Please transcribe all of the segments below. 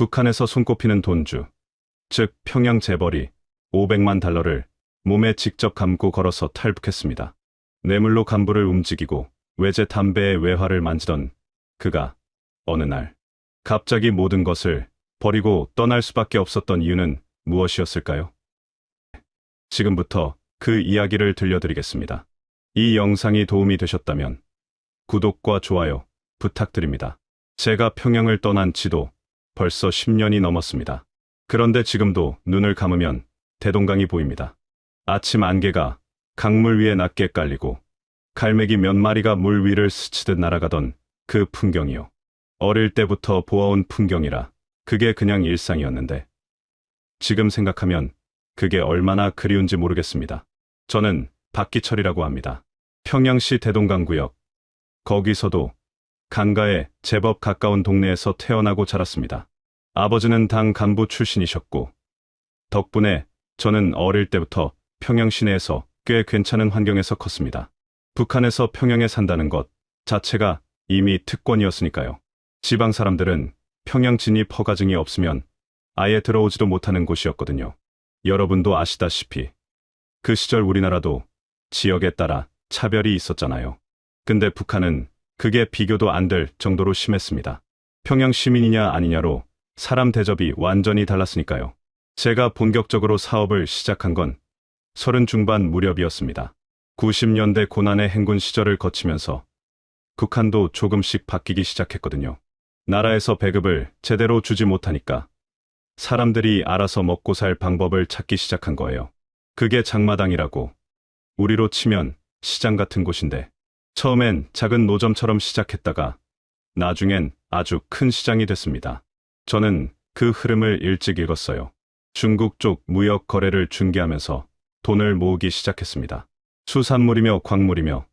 북한에서 손꼽히는 돈주, 즉 평양 재벌이 500만 달러를 몸에 직접 감고 걸어서 탈북했습니다. 뇌물로 간부를 움직이고 외제 담배의 외화를 만지던 그가 어느 날 갑자기 모든 것을 버리고 떠날 수밖에 없었던 이유는 무엇이었을까요? 지금부터 그 이야기를 들려드리겠습니다. 이 영상이 도움이 되셨다면 구독과 좋아요 부탁드립니다. 제가 평양을 떠난 지도 벌써 10년이 넘었습니다. 그런데 지금도 눈을 감으면 대동강이 보입니다. 아침 안개가 강물 위에 낮게 깔리고 갈매기 몇 마리가 물 위를 스치듯 날아가던 그 풍경이요. 어릴 때부터 보아온 풍경이라 그게 그냥 일상이었는데 지금 생각하면 그게 얼마나 그리운지 모르겠습니다. 저는 박기철이라고 합니다. 평양시 대동강구역, 거기서도 강가에 제법 가까운 동네에서 태어나고 자랐습니다. 아버지는 당 간부 출신이셨고 덕분에 저는 어릴 때부터 평양 시내에서 꽤 괜찮은 환경에서 컸습니다. 북한에서 평양에 산다는 것 자체가 이미 특권이었으니까요. 지방 사람들은 평양 진입 허가증이 없으면 아예 들어오지도 못하는 곳이었거든요. 여러분도 아시다시피 그 시절 우리나라도 지역에 따라 차별이 있었잖아요. 근데 북한은 그게 비교도 안 될 정도로 심했습니다. 평양 시민이냐 아니냐로 사람 대접이 완전히 달랐으니까요. 제가 본격적으로 사업을 시작한 건 30 중반 무렵이었습니다. 90년대 고난의 행군 시절을 거치면서 북한도 조금씩 바뀌기 시작했거든요. 나라에서 배급을 제대로 주지 못하니까 사람들이 알아서 먹고 살 방법을 찾기 시작한 거예요. 그게 장마당이라고 우리로 치면 시장 같은 곳인데 처음엔 작은 노점처럼 시작했다가 나중엔 아주 큰 시장이 됐습니다. 저는 그 흐름을 일찍 읽었어요. 중국 쪽 무역 거래를 중개하면서 돈을 모으기 시작했습니다. 수산물이며 광물이며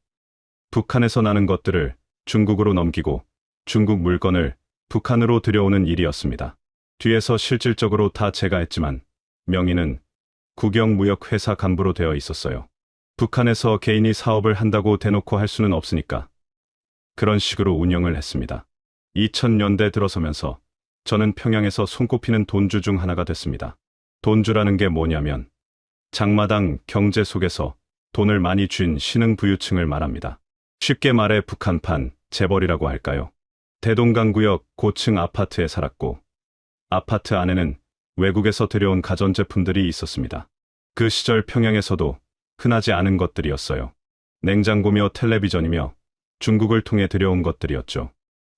북한에서 나는 것들을 중국으로 넘기고 중국 물건을 북한으로 들여오는 일이었습니다. 뒤에서 실질적으로 다 제가 했지만 명의는 국영무역회사 간부로 되어 있었어요. 북한에서 개인이 사업을 한다고 대놓고 할 수는 없으니까 그런 식으로 운영을 했습니다. 2000년대 들어서면서 저는 평양에서 손꼽히는 돈주 중 하나가 됐습니다. 돈주라는 게 뭐냐면 장마당 경제 속에서 돈을 많이 쥔 신흥부유층을 말합니다. 쉽게 말해 북한판 재벌이라고 할까요? 대동강구역 고층 아파트에 살았고 아파트 안에는 외국에서 들여온 가전제품들이 있었습니다. 그 시절 평양에서도 흔하지 않은 것들이었어요. 냉장고며 텔레비전이며 중국을 통해 들여온 것들이었죠.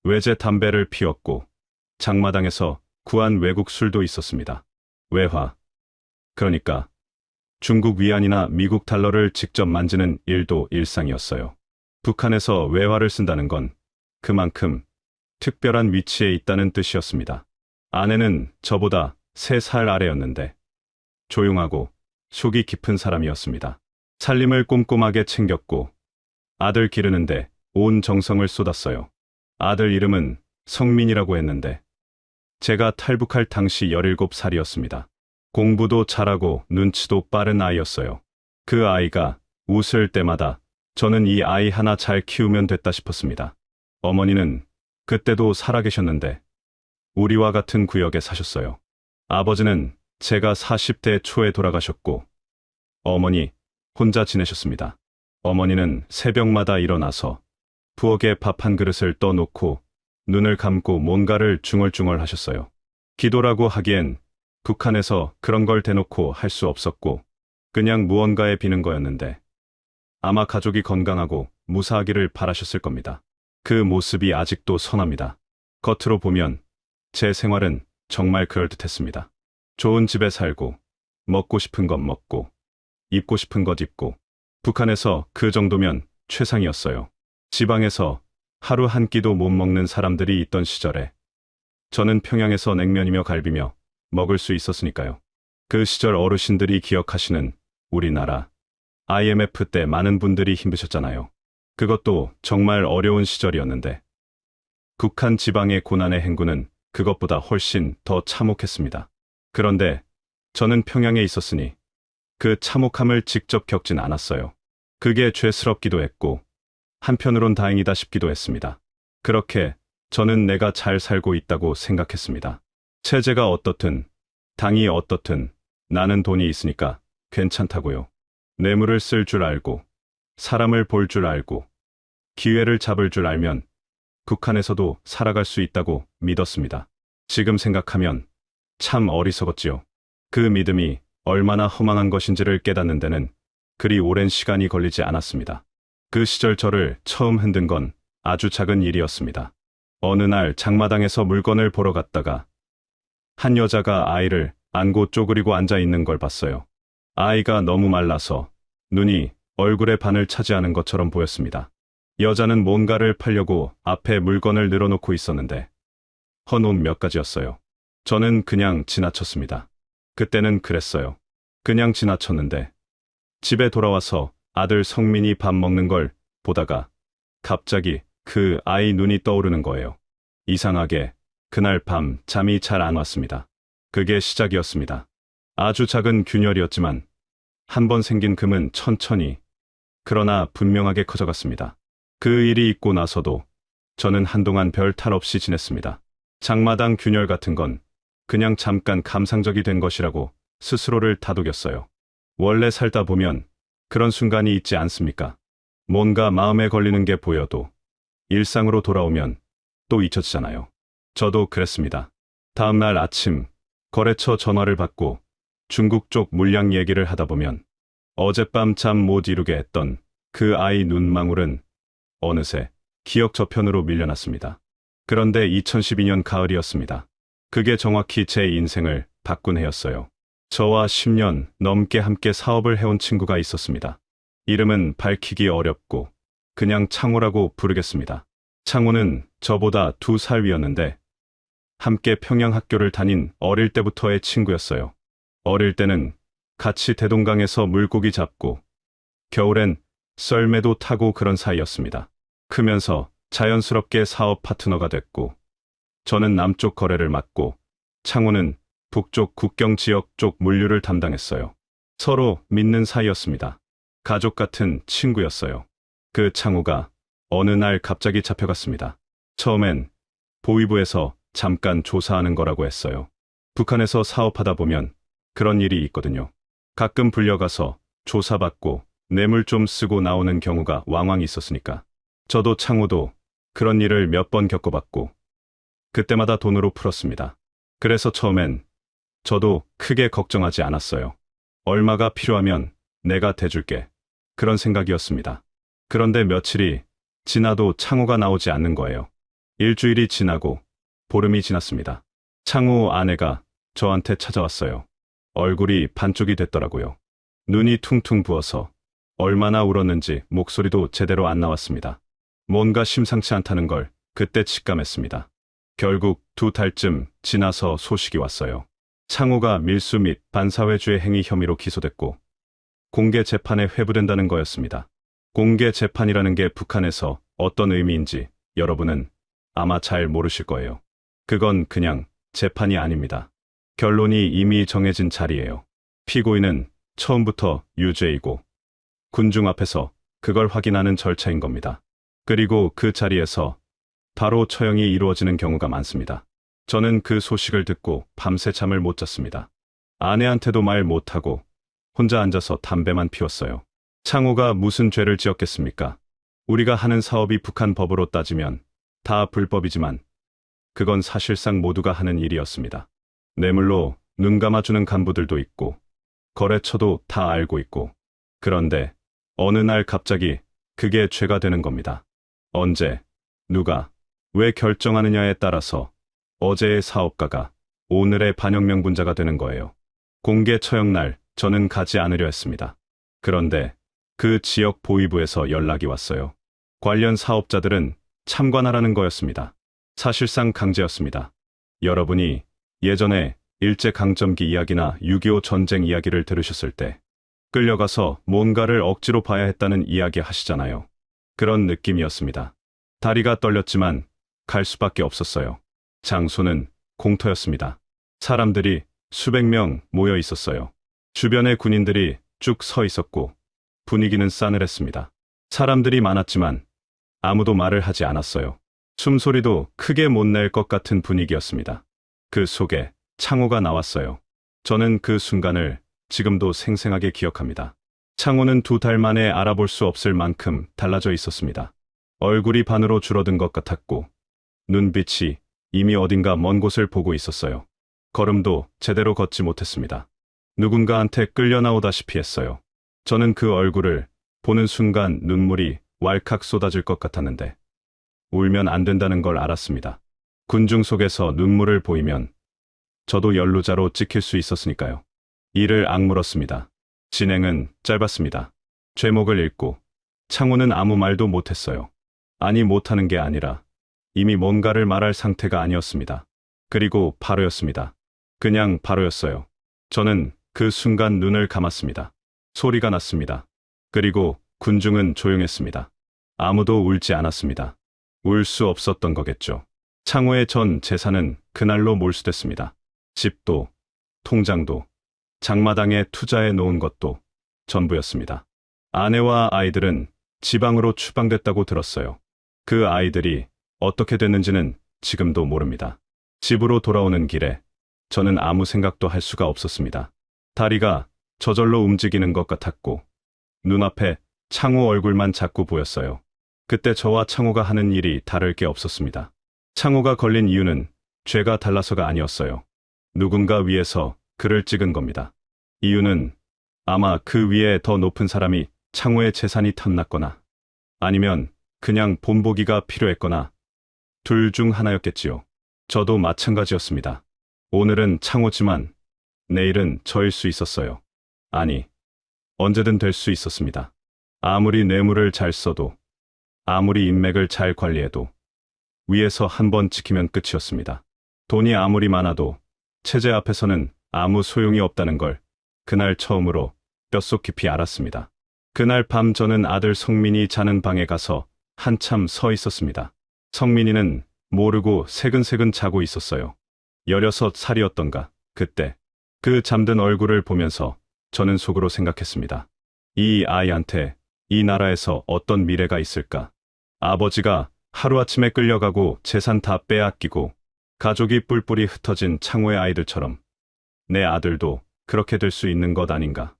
외제 담배를 피웠고 장마당에서 구한 외국 술도 있었습니다. 외화, 그러니까 중국 위안이나 미국 달러를 직접 만지는 일도 일상이었어요. 북한에서 외화를 쓴다는 건 그만큼 특별한 위치에 있다는 뜻이었습니다. 아내는 저보다 3살 아래였는데 조용하고 속이 깊은 사람이었습니다. 살림을 꼼꼼하게 챙겼고 아들 기르는데 온 정성을 쏟았어요. 아들 이름은 성민이라고 했는데 제가 탈북할 당시 17살이었습니다. 공부도 잘하고 눈치도 빠른 아이였어요. 그 아이가 웃을 때마다 저는 이 아이 하나 잘 키우면 됐다 싶었습니다. 어머니는 그때도 살아계셨는데 우리와 같은 구역에 사셨어요. 아버지는 제가 40대 초에 돌아가셨고 어머니 혼자 지내셨습니다. 어머니는 새벽마다 일어나서 부엌에 밥 한 그릇을 떠놓고 눈을 감고 뭔가를 중얼중얼 하셨어요. 기도라고 하기엔 북한에서 그런 걸 대놓고 할 수 없었고 그냥 무언가에 비는 거였는데 아마 가족이 건강하고 무사하기를 바라셨을 겁니다. 그 모습이 아직도 선합니다. 겉으로 보면 제 생활은 정말 그럴듯했습니다. 좋은 집에 살고 먹고 싶은 것 먹고 입고 싶은 것 입고 북한에서 그 정도면 최상이었어요. 지방에서 하루 한 끼도 못 먹는 사람들이 있던 시절에 저는 평양에서 냉면이며 갈비며 먹을 수 있었으니까요. 그 시절 어르신들이 기억하시는 우리나라 IMF 때 많은 분들이 힘드셨잖아요. 그것도 정말 어려운 시절이었는데 북한 지방의 고난의 행군은 그것보다 훨씬 더 참혹했습니다. 그런데 저는 평양에 있었으니 그 참혹함을 직접 겪진 않았어요. 그게 죄스럽기도 했고 한편으론 다행이다 싶기도 했습니다. 그렇게 저는 내가 잘 살고 있다고 생각했습니다. 체제가 어떻든, 당이 어떻든 나는 돈이 있으니까 괜찮다고요. 뇌물을 쓸 줄 알고, 사람을 볼 줄 알고, 기회를 잡을 줄 알면 북한에서도 살아갈 수 있다고 믿었습니다. 지금 생각하면 참 어리석었지요. 그 믿음이 얼마나 허망한 것인지를 깨닫는 데는 그리 오랜 시간이 걸리지 않았습니다. 그 시절 저를 처음 흔든 건 아주 작은 일이었습니다. 어느 날 장마당에서 물건을 보러 갔다가 한 여자가 아이를 안고 쪼그리고 앉아 있는 걸 봤어요. 아이가 너무 말라서 눈이 얼굴의 반을 차지하는 것처럼 보였습니다. 여자는 뭔가를 팔려고 앞에 물건을 늘어놓고 있었는데 헌 옷 몇 가지였어요. 저는 그냥 지나쳤습니다. 그때는 그랬어요. 그냥 지나쳤는데 집에 돌아와서 아들 성민이 밥 먹는 걸 보다가 갑자기 그 아이 눈이 떠오르는 거예요. 이상하게 그날 밤 잠이 잘 안 왔습니다. 그게 시작이었습니다. 아주 작은 균열이었지만 한 번 생긴 금은 천천히 그러나 분명하게 커져갔습니다. 그 일이 있고 나서도 저는 한동안 별 탈 없이 지냈습니다. 장마당 균열 같은 건 그냥 잠깐 감상적이 된 것이라고 스스로를 다독였어요. 원래 살다 보면 그런 순간이 있지 않습니까? 뭔가 마음에 걸리는 게 보여도 일상으로 돌아오면 또 잊혀지잖아요. 저도 그랬습니다. 다음 날 아침 거래처 전화를 받고 중국 쪽 물량 얘기를 하다 보면 어젯밤 잠 못 이루게 했던 그 아이 눈망울은 어느새 기억 저편으로 밀려났습니다. 그런데 2012년 가을이었습니다. 그게 정확히 제 인생을 바꾼 해였어요. 저와 10년 넘게 함께 사업을 해온 친구가 있었습니다. 이름은 밝히기 어렵고 그냥 창호라고 부르겠습니다. 창호는 저보다 2살 위였는데 함께 평양학교를 다닌 어릴 때부터의 친구였어요. 어릴 때는 같이 대동강에서 물고기 잡고 겨울엔 썰매도 타고 그런 사이였습니다. 크면서 자연스럽게 사업 파트너가 됐고 저는 남쪽 거래를 맡고 창호는 북쪽 국경 지역 쪽 물류를 담당했어요. 서로 믿는 사이였습니다. 가족 같은 친구였어요. 그 창호가 어느 날 갑자기 잡혀갔습니다. 처음엔 보위부에서 잠깐 조사하는 거라고 했어요. 북한에서 사업하다 보면 그런 일이 있거든요. 가끔 불려가서 조사받고 뇌물 좀 쓰고 나오는 경우가 왕왕 있었으니까. 저도 창호도 그런 일을 몇 번 겪어봤고 그때마다 돈으로 풀었습니다. 그래서 처음엔 저도 크게 걱정하지 않았어요. 얼마가 필요하면 내가 대줄게. 그런 생각이었습니다. 그런데 며칠이 지나도 창호가 나오지 않는 거예요. 일주일이 지나고 보름이 지났습니다. 창호 아내가 저한테 찾아왔어요. 얼굴이 반쪽이 됐더라고요. 눈이 퉁퉁 부어서 얼마나 울었는지 목소리도 제대로 안 나왔습니다. 뭔가 심상치 않다는 걸 그때 직감했습니다. 결국 2달쯤 지나서 소식이 왔어요. 창호가 밀수 및 반사회주의 행위 혐의로 기소됐고 공개 재판에 회부된다는 거였습니다. 공개 재판이라는 게 북한에서 어떤 의미인지 여러분은 아마 잘 모르실 거예요. 그건 그냥 재판이 아닙니다. 결론이 이미 정해진 자리예요. 피고인은 처음부터 유죄이고 군중 앞에서 그걸 확인하는 절차인 겁니다. 그리고 그 자리에서 바로 처형이 이루어지는 경우가 많습니다. 저는 그 소식을 듣고 밤새 잠을 못 잤습니다. 아내한테도 말 못하고 혼자 앉아서 담배만 피웠어요. 창호가 무슨 죄를 지었겠습니까? 우리가 하는 사업이 북한 법으로 따지면 다 불법이지만 그건 사실상 모두가 하는 일이었습니다. 뇌물로 눈 감아주는 간부들도 있고 거래처도 다 알고 있고 그런데 어느 날 갑자기 그게 죄가 되는 겁니다. 언제, 누가, 왜 결정하느냐에 따라서 어제의 사업가가 오늘의 반혁명분자가 되는 거예요. 공개 처형날 저는 가지 않으려 했습니다. 그런데 그 지역 보위부에서 연락이 왔어요. 관련 사업자들은 참관하라는 거였습니다. 사실상 강제였습니다. 여러분이 예전에 일제강점기 이야기나 6.25 전쟁 이야기를 들으셨을 때 끌려가서 뭔가를 억지로 봐야 했다는 이야기 하시잖아요. 그런 느낌이었습니다. 다리가 떨렸지만 갈 수밖에 없었어요. 장소는 공터였습니다. 사람들이 수백 명 모여 있었어요. 주변에 군인들이 쭉 서 있었고 분위기는 싸늘했습니다. 사람들이 많았지만 아무도 말을 하지 않았어요. 숨소리도 크게 못 낼 것 같은 분위기였습니다. 그 속에 창호가 나왔어요. 저는 그 순간을 지금도 생생하게 기억합니다. 창호는 2달 만에 알아볼 수 없을 만큼 달라져 있었습니다. 얼굴이 반으로 줄어든 것 같았고 눈빛이 이미 어딘가 먼 곳을 보고 있었어요. 걸음도 제대로 걷지 못했습니다. 누군가한테 끌려 나오다시피 했어요. 저는 그 얼굴을 보는 순간 눈물이 왈칵 쏟아질 것 같았는데 울면 안 된다는 걸 알았습니다. 군중 속에서 눈물을 보이면 저도 연루자로 찍힐 수 있었으니까요. 이를 악물었습니다. 진행은 짧았습니다. 죄목을 읽고 창호는 아무 말도 못했어요. 아니 못하는 게 아니라 이미 뭔가를 말할 상태가 아니었습니다. 그리고 바로였습니다. 그냥 바로였어요. 저는 그 순간 눈을 감았습니다. 소리가 났습니다. 그리고 군중은 조용했습니다. 아무도 울지 않았습니다. 울 수 없었던 거겠죠. 창호의 전 재산은 그날로 몰수됐습니다. 집도, 통장도, 장마당에 투자해 놓은 것도 전부였습니다. 아내와 아이들은 지방으로 추방됐다고 들었어요. 그 아이들이 어떻게 됐는지는 지금도 모릅니다. 집으로 돌아오는 길에 저는 아무 생각도 할 수가 없었습니다. 다리가 저절로 움직이는 것 같았고 눈앞에 창호 얼굴만 자꾸 보였어요. 그때 저와 창호가 하는 일이 다를 게 없었습니다. 창호가 걸린 이유는 죄가 달라서가 아니었어요. 누군가 위에서 그를 찍은 겁니다. 이유는 아마 그 위에 더 높은 사람이 창호의 재산이 탐났거나 아니면 그냥 본보기가 필요했거나 둘 중 하나였겠지요. 저도 마찬가지였습니다. 오늘은 창호지만 내일은 저일 수 있었어요. 아니, 언제든 될 수 있었습니다. 아무리 뇌물을 잘 써도 아무리 인맥을 잘 관리해도 위에서 한 번 찍히면 끝이었습니다. 돈이 아무리 많아도 체제 앞에서는 아무 소용이 없다는 걸 그날 처음으로 뼛속 깊이 알았습니다. 그날 밤 저는 아들 성민이 자는 방에 가서 한참 서 있었습니다. 성민이는 모르고 새근새근 자고 있었어요. 16살이었던가 그때 그 잠든 얼굴을 보면서 저는 속으로 생각했습니다. 이 아이한테 이 나라에서 어떤 미래가 있을까? 아버지가 하루아침에 끌려가고 재산 다 빼앗기고 가족이 뿔뿔이 흩어진 창호의 아이들처럼 내 아들도 그렇게 될 수 있는 것 아닌가?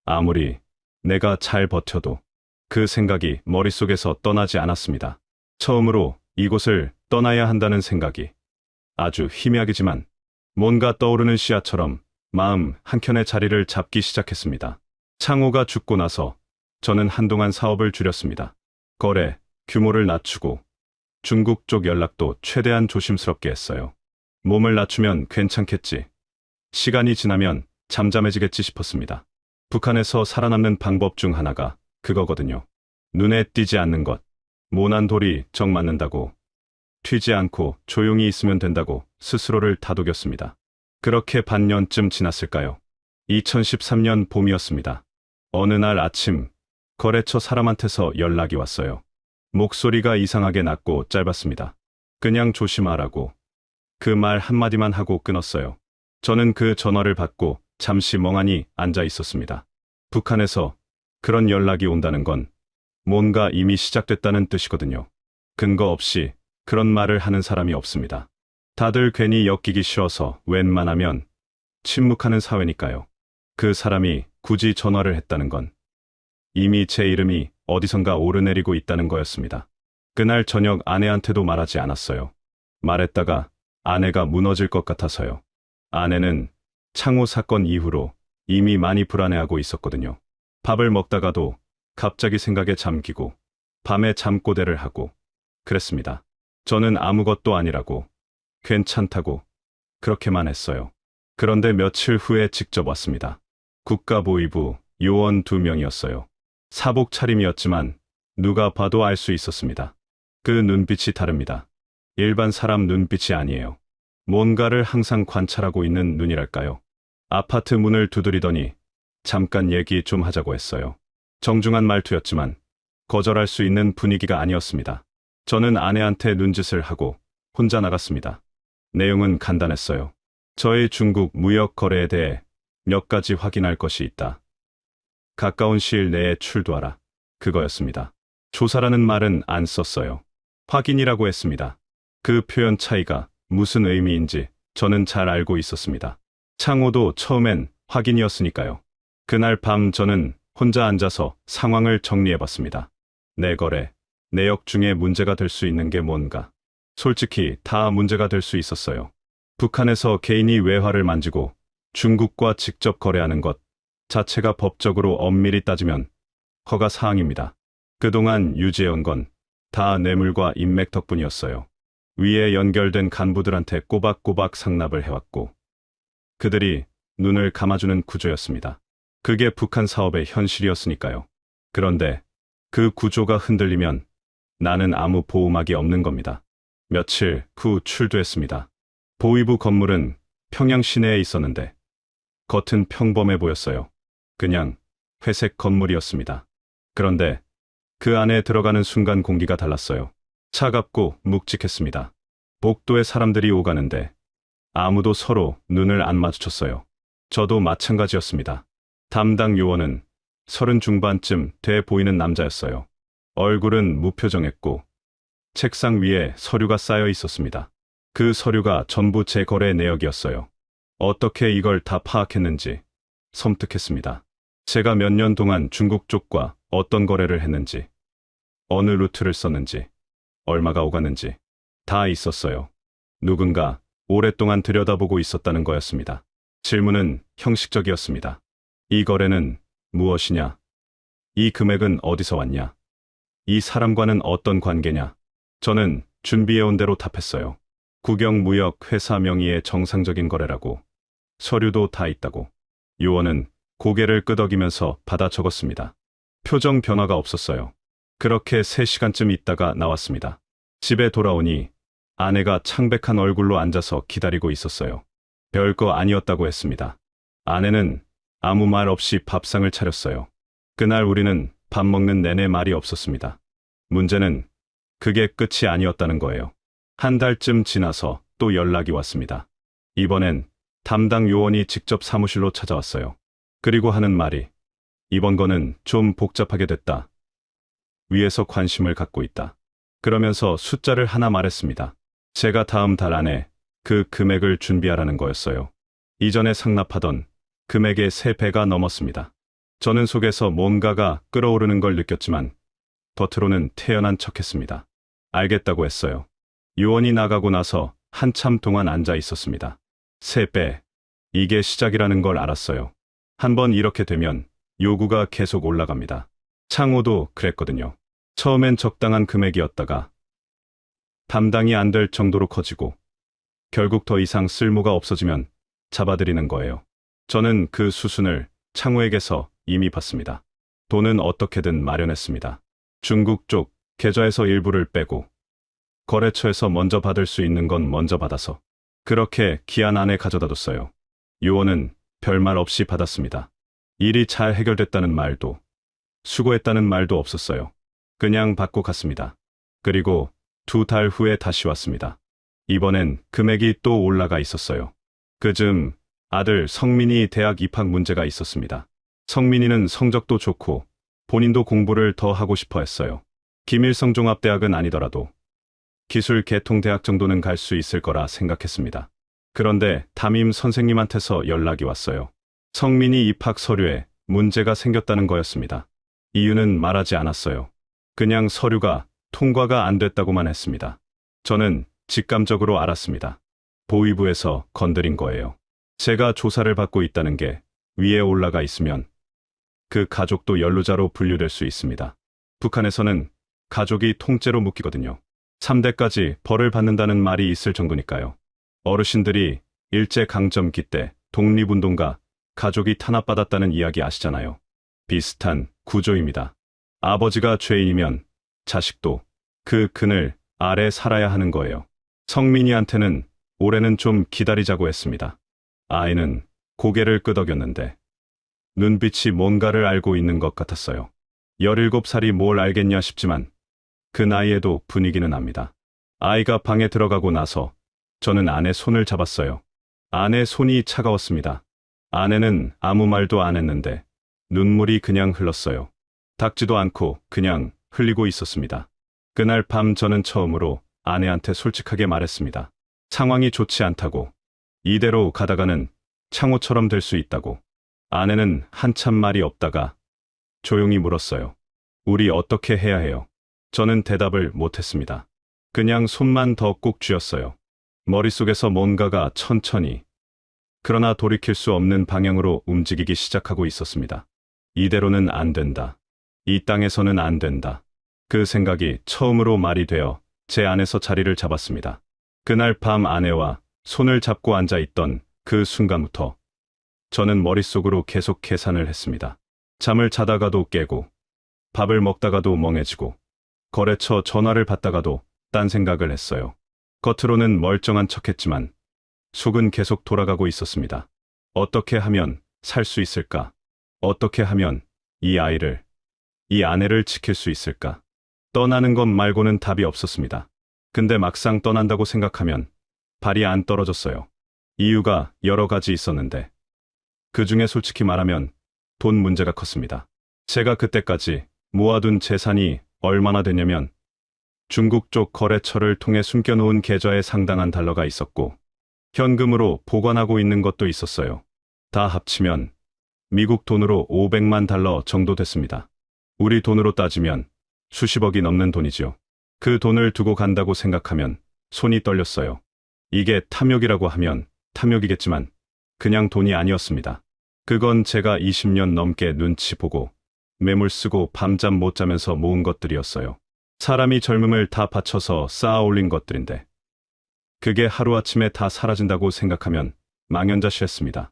아무리 내가 잘 버텨도 그 생각이 머릿속에서 떠나지 않았습니다. 처음으로 이곳을 떠나야 한다는 생각이 아주 희미하기지만 뭔가 떠오르는 씨앗처럼 마음 한켠에 자리를 잡기 시작했습니다. 창호가 죽고 나서 저는 한동안 사업을 줄였습니다. 거래, 규모를 낮추고 중국 쪽 연락도 최대한 조심스럽게 했어요. 몸을 낮추면 괜찮겠지. 시간이 지나면 잠잠해지겠지 싶었습니다. 북한에서 살아남는 방법 중 하나가 그거거든요. 눈에 띄지 않는 것. 모난 돌이 정 맞는다고. 튀지 않고 조용히 있으면 된다고 스스로를 다독였습니다. 그렇게 반년쯤 지났을까요? 2013년 봄이었습니다. 어느 날 아침 거래처 사람한테서 연락이 왔어요. 목소리가 이상하게 낮고 짧았습니다. 그냥 조심하라고. 그 말 한마디만 하고 끊었어요. 저는 그 전화를 받고 잠시 멍하니 앉아 있었습니다. 북한에서 그런 연락이 온다는 건 뭔가 이미 시작됐다는 뜻이거든요. 근거 없이 그런 말을 하는 사람이 없습니다. 다들 괜히 엮이기 싫어서 웬만하면 침묵하는 사회니까요. 그 사람이 굳이 전화를 했다는 건 이미 제 이름이 어디선가 오르내리고 있다는 거였습니다. 그날 저녁 아내한테도 말하지 않았어요. 말했다가 아내가 무너질 것 같아서요. 아내는 창호 사건 이후로 이미 많이 불안해하고 있었거든요. 밥을 먹다가도 갑자기 생각에 잠기고 밤에 잠꼬대를 하고 그랬습니다. 저는 아무것도 아니라고, 괜찮다고 그렇게만 했어요. 그런데 며칠 후에 직접 왔습니다. 국가보위부 요원 2명이었어요. 사복 차림이었지만 누가 봐도 알 수 있었습니다. 그 눈빛이 다릅니다. 일반 사람 눈빛이 아니에요. 뭔가를 항상 관찰하고 있는 눈이랄까요. 아파트 문을 두드리더니 잠깐 얘기 좀 하자고 했어요. 정중한 말투였지만 거절할 수 있는 분위기가 아니었습니다. 저는 아내한테 눈짓을 하고 혼자 나갔습니다. 내용은 간단했어요. 저의 중국 무역 거래에 대해 몇 가지 확인할 것이 있다. 가까운 시일 내에 출두하라. 그거였습니다. 조사라는 말은 안 썼어요. 확인이라고 했습니다. 그 표현 차이가 무슨 의미인지 저는 잘 알고 있었습니다. 창호도 처음엔 확인이었으니까요. 그날 밤 저는 혼자 앉아서 상황을 정리해봤습니다. 내 거래, 내역 중에 문제가 될 수 있는 게 뭔가. 솔직히 다 문제가 될 수 있었어요. 북한에서 개인이 외화를 만지고 중국과 직접 거래하는 것 자체가 법적으로 엄밀히 따지면 허가 사항입니다. 그동안 유지해온 건 다 뇌물과 인맥 덕분이었어요. 위에 연결된 간부들한테 꼬박꼬박 상납을 해왔고 그들이 눈을 감아주는 구조였습니다. 그게 북한 사업의 현실이었으니까요. 그런데 그 구조가 흔들리면 나는 아무 보호막이 없는 겁니다. 며칠 후 출두했습니다. 보위부 건물은 평양 시내에 있었는데 겉은 평범해 보였어요. 그냥 회색 건물이었습니다. 그런데 그 안에 들어가는 순간 공기가 달랐어요. 차갑고 묵직했습니다. 복도에 사람들이 오가는데 아무도 서로 눈을 안 마주쳤어요. 저도 마찬가지였습니다. 담당 요원은 30 중반쯤 돼 보이는 남자였어요. 얼굴은 무표정했고 책상 위에 서류가 쌓여 있었습니다. 그 서류가 전부 제 거래 내역이었어요. 어떻게 이걸 다 파악했는지 섬뜩했습니다. 제가 몇 년 동안 중국 쪽과 어떤 거래를 했는지, 어느 루트를 썼는지, 얼마가 오갔는지 다 있었어요. 누군가 오랫동안 들여다보고 있었다는 거였습니다. 질문은 형식적이었습니다. 이 거래는 무엇이냐? 이 금액은 어디서 왔냐? 이 사람과는 어떤 관계냐? 저는 준비해온 대로 답했어요. 국영무역회사 명의의 정상적인 거래라고. 서류도 다 있다고. 요원은 고개를 끄덕이면서 받아 적었습니다. 표정 변화가 없었어요. 그렇게 3시간쯤 있다가 나왔습니다. 집에 돌아오니 아내가 창백한 얼굴로 앉아서 기다리고 있었어요. 별거 아니었다고 했습니다. 아내는 아무 말 없이 밥상을 차렸어요. 그날 우리는 밥 먹는 내내 말이 없었습니다. 문제는 그게 끝이 아니었다는 거예요. 한 달쯤 지나서 또 연락이 왔습니다. 이번엔 담당 요원이 직접 사무실로 찾아왔어요. 그리고 하는 말이 이번 거는 좀 복잡하게 됐다. 위에서 관심을 갖고 있다. 그러면서 숫자를 하나 말했습니다. 제가 다음 달 안에 그 금액을 준비하라는 거였어요. 이전에 상납하던 금액의 3배가 넘었습니다. 저는 속에서 뭔가가 끓어오르는 걸 느꼈지만 겉으로는 태연한 척했습니다. 알겠다고 했어요. 요원이 나가고 나서 한참 동안 앉아 있었습니다. 3배. 이게 시작이라는 걸 알았어요. 한번 이렇게 되면 요구가 계속 올라갑니다. 창호도 그랬거든요. 처음엔 적당한 금액이었다가 담당이 안 될 정도로 커지고 결국 더 이상 쓸모가 없어지면 잡아들이는 거예요. 저는 그 수순을 창호에게서 이미 봤습니다. 돈은 어떻게든 마련했습니다. 중국 쪽 계좌에서 일부를 빼고 거래처에서 먼저 받을 수 있는 건 먼저 받아서 그렇게 기한 안에 가져다 뒀어요. 요원은 별말 없이 받았습니다. 일이 잘 해결됐다는 말도 수고했다는 말도 없었어요. 그냥 받고 갔습니다. 그리고 2달 후에 다시 왔습니다. 이번엔 금액이 또 올라가 있었어요. 그즈음 아들 성민이 대학 입학 문제가 있었습니다. 성민이는 성적도 좋고 본인도 공부를 더 하고 싶어 했어요. 김일성 종합대학은 아니더라도 기술계통대학 정도는 갈 수 있을 거라 생각했습니다. 그런데 담임 선생님한테서 연락이 왔어요. 성민이 입학 서류에 문제가 생겼다는 거였습니다. 이유는 말하지 않았어요. 그냥 서류가 통과가 안 됐다고만 했습니다. 저는 직감적으로 알았습니다. 보위부에서 건드린 거예요. 제가 조사를 받고 있다는 게 위에 올라가 있으면 그 가족도 연루자로 분류될 수 있습니다. 북한에서는 가족이 통째로 묶이거든요. 3대까지 벌을 받는다는 말이 있을 정도니까요. 어르신들이 일제강점기 때 독립운동가 가족이 탄압받았다는 이야기 아시잖아요. 비슷한 구조입니다. 아버지가 죄인이면 자식도 그 그늘 아래 살아야 하는 거예요. 성민이한테는 올해는 좀 기다리자고 했습니다. 아이는 고개를 끄덕였는데 눈빛이 뭔가를 알고 있는 것 같았어요. 17살이 뭘 알겠냐 싶지만 그 나이에도 분위기는 압니다. 아이가 방에 들어가고 나서 저는 아내 손을 잡았어요. 아내 손이 차가웠습니다. 아내는 아무 말도 안 했는데 눈물이 그냥 흘렀어요. 닦지도 않고 그냥 흘리고 있었습니다. 그날 밤 저는 처음으로 아내한테 솔직하게 말했습니다. 상황이 좋지 않다고. 이대로 가다가는 창호처럼 될 수 있다고. 아내는 한참 말이 없다가 조용히 물었어요. 우리 어떻게 해야 해요? 저는 대답을 못했습니다. 그냥 손만 더 꾹 쥐었어요. 머릿속에서 뭔가가 천천히, 그러나 돌이킬 수 없는 방향으로 움직이기 시작하고 있었습니다. 이대로는 안 된다. 이 땅에서는 안 된다. 그 생각이 처음으로 말이 되어 제 안에서 자리를 잡았습니다. 그날 밤 아내와 손을 잡고 앉아있던 그 순간부터 저는 머릿속으로 계속 계산을 했습니다. 잠을 자다가도 깨고, 밥을 먹다가도 멍해지고, 거래처 전화를 받다가도 딴 생각을 했어요. 겉으로는 멀쩡한 척했지만 속은 계속 돌아가고 있었습니다. 어떻게 하면 살 수 있을까? 어떻게 하면 이 아이를, 이 아내를 지킬 수 있을까? 떠나는 것 말고는 답이 없었습니다. 근데 막상 떠난다고 생각하면 발이 안 떨어졌어요. 이유가 여러 가지 있었는데 그 중에 솔직히 말하면 돈 문제가 컸습니다. 제가 그때까지 모아둔 재산이 얼마나 됐냐면 중국 쪽 거래처를 통해 숨겨놓은 계좌에 상당한 달러가 있었고 현금으로 보관하고 있는 것도 있었어요. 다 합치면 미국 돈으로 500만 달러 정도 됐습니다. 우리 돈으로 따지면 수십억이 넘는 돈이지요. 그 돈을 두고 간다고 생각하면 손이 떨렸어요. 이게 탐욕이라고 하면 탐욕이겠지만 그냥 돈이 아니었습니다. 그건 제가 20년 넘게 눈치 보고 매물 쓰고 밤잠 못 자면서 모은 것들이었어요. 사람이 젊음을 다 바쳐서 쌓아 올린 것들인데 그게 하루아침에 다 사라진다고 생각하면 망연자실했습니다.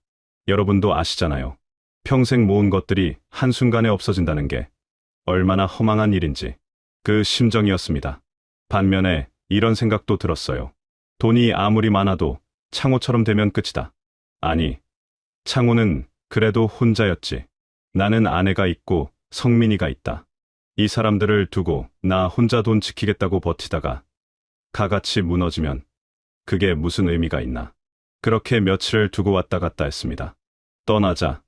여러분도 아시잖아요. 평생 모은 것들이 한순간에 없어진다는 게 얼마나 허망한 일인지. 그 심정이었습니다. 반면에 이런 생각도 들었어요. 돈이 아무리 많아도 창호처럼 되면 끝이다. 아니, 창호는 그래도 혼자였지. 나는 아내가 있고 성민이가 있다. 이 사람들을 두고 나 혼자 돈 지키겠다고 버티다가 가같이 무너지면 그게 무슨 의미가 있나. 그렇게 며칠을 두고 왔다 갔다 했습니다. 떠나자.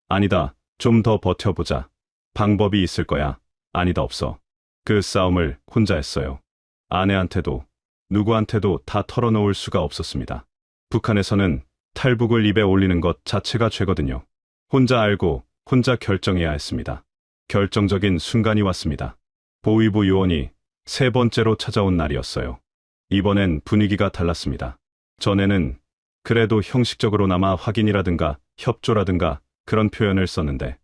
아니다. 좀 더 버텨보자. 방법이 있을 거야. 아니다, 없어. 그 싸움을 혼자 했어요. 아내한테도 누구한테도 다 털어놓을 수가 없었습니다. 북한에서는 탈북을 입에 올리는 것 자체가 죄거든요. 혼자 알고 혼자 결정해야 했습니다. 결정적인 순간이 왔습니다. 보위부 요원이 세 번째로 찾아온 날이었어요. 이번엔 분위기가 달랐습니다. 전에는 그래도 형식적으로나마 확인이라든가 협조라든가 그런 표현을 썼는데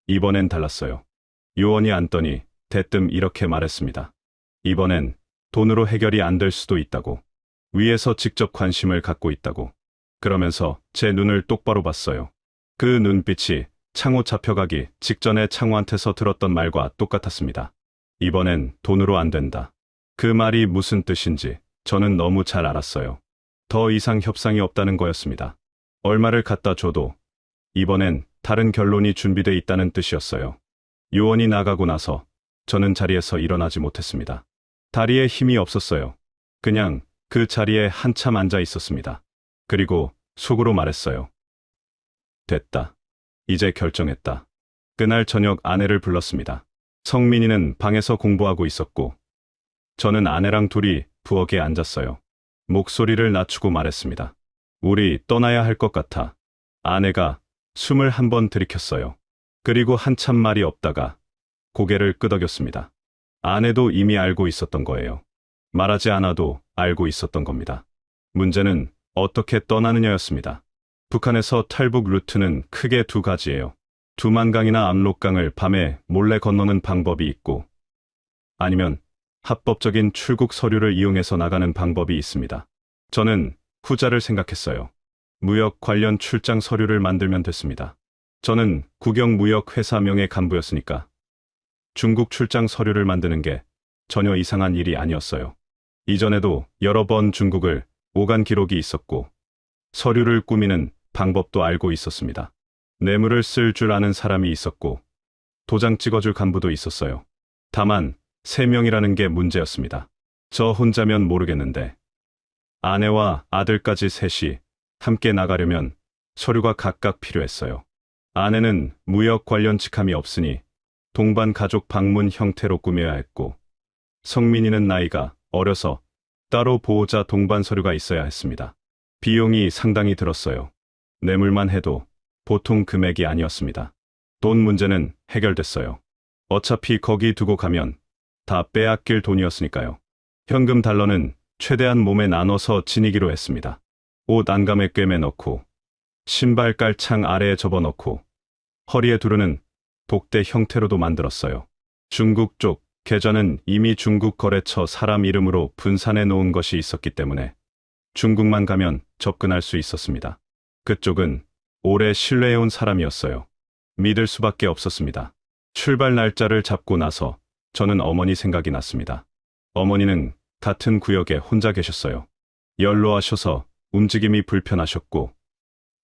이번엔 달랐어요. 요원이 앉더니 대뜸 이렇게 말했습니다. 이번엔 돈으로 해결이 안 될 수도 있다고. 위에서 직접 관심을 갖고 있다고. 그러면서 제 눈을 똑바로 봤어요. 그 눈빛이 창호 잡혀가기 직전에 창호한테서 들었던 말과 똑같았습니다. 이번엔 돈으로 안 된다. 그 말이 무슨 뜻인지 저는 너무 잘 알았어요. 더 이상 협상이 없다는 거였습니다. 얼마를 갖다 줘도 이번엔 다른 결론이 준비돼 있다는 뜻이었어요. 요원이 나가고 나서 저는 자리에서 일어나지 못했습니다. 다리에 힘이 없었어요. 그냥 그 자리에 한참 앉아 있었습니다. 그리고 속으로 말했어요. 됐다. 이제 결정했다. 그날 저녁 아내를 불렀습니다. 성민이는 방에서 공부하고 있었고 저는 아내랑 둘이 부엌에 앉았어요. 목소리를 낮추고 말했습니다. 우리 떠나야 할 것 같아. 아내가 숨을 한 번 들이켰어요. 그리고 한참 말이 없다가 고개를 끄덕였습니다. 아내도 이미 알고 있었던 거예요. 말하지 않아도 알고 있었던 겁니다. 문제는 어떻게 떠나느냐였습니다. 북한에서 탈북 루트는 크게 두 가지예요. 두만강이나 압록강을 밤에 몰래 건너는 방법이 있고 아니면 합법적인 출국 서류를 이용해서 나가는 방법이 있습니다. 저는 후자를 생각했어요. 무역 관련 출장 서류를 만들면 됐습니다. 저는 국영무역회사 명예 간부였으니까 중국 출장 서류를 만드는 게 전혀 이상한 일이 아니었어요. 이전에도 여러 번 중국을 오간 기록이 있었고 서류를 꾸미는 방법도 알고 있었습니다. 뇌물을 쓸 줄 아는 사람이 있었고 도장 찍어줄 간부도 있었어요. 다만 3명이라는 게 문제였습니다. 저 혼자면 모르겠는데 아내와 아들까지 셋이 함께 나가려면 서류가 각각 필요했어요. 아내는 무역 관련 직함이 없으니 동반 가족 방문 형태로 꾸며야 했고 성민이는 나이가 어려서 따로 보호자 동반 서류가 있어야 했습니다. 비용이 상당히 들었어요. 뇌물만 해도 보통 금액이 아니었습니다. 돈 문제는 해결됐어요. 어차피 거기 두고 가면 다 빼앗길 돈이었으니까요. 현금 달러는 최대한 몸에 나눠서 지니기로 했습니다. 옷 안감에 꿰매 넣고 신발 깔창 아래에 접어넣고 허리에 두르는 복대 형태로도 만들었어요. 중국 쪽 계좌는 이미 중국 거래처 사람 이름으로 분산해 놓은 것이 있었기 때문에 중국만 가면 접근할 수 있었습니다. 그쪽은 오래 신뢰해온 사람이었어요. 믿을 수밖에 없었습니다. 출발 날짜를 잡고 나서 저는 어머니 생각이 났습니다. 어머니는 같은 구역에 혼자 계셨어요. 연로하셔서 움직임이 불편하셨고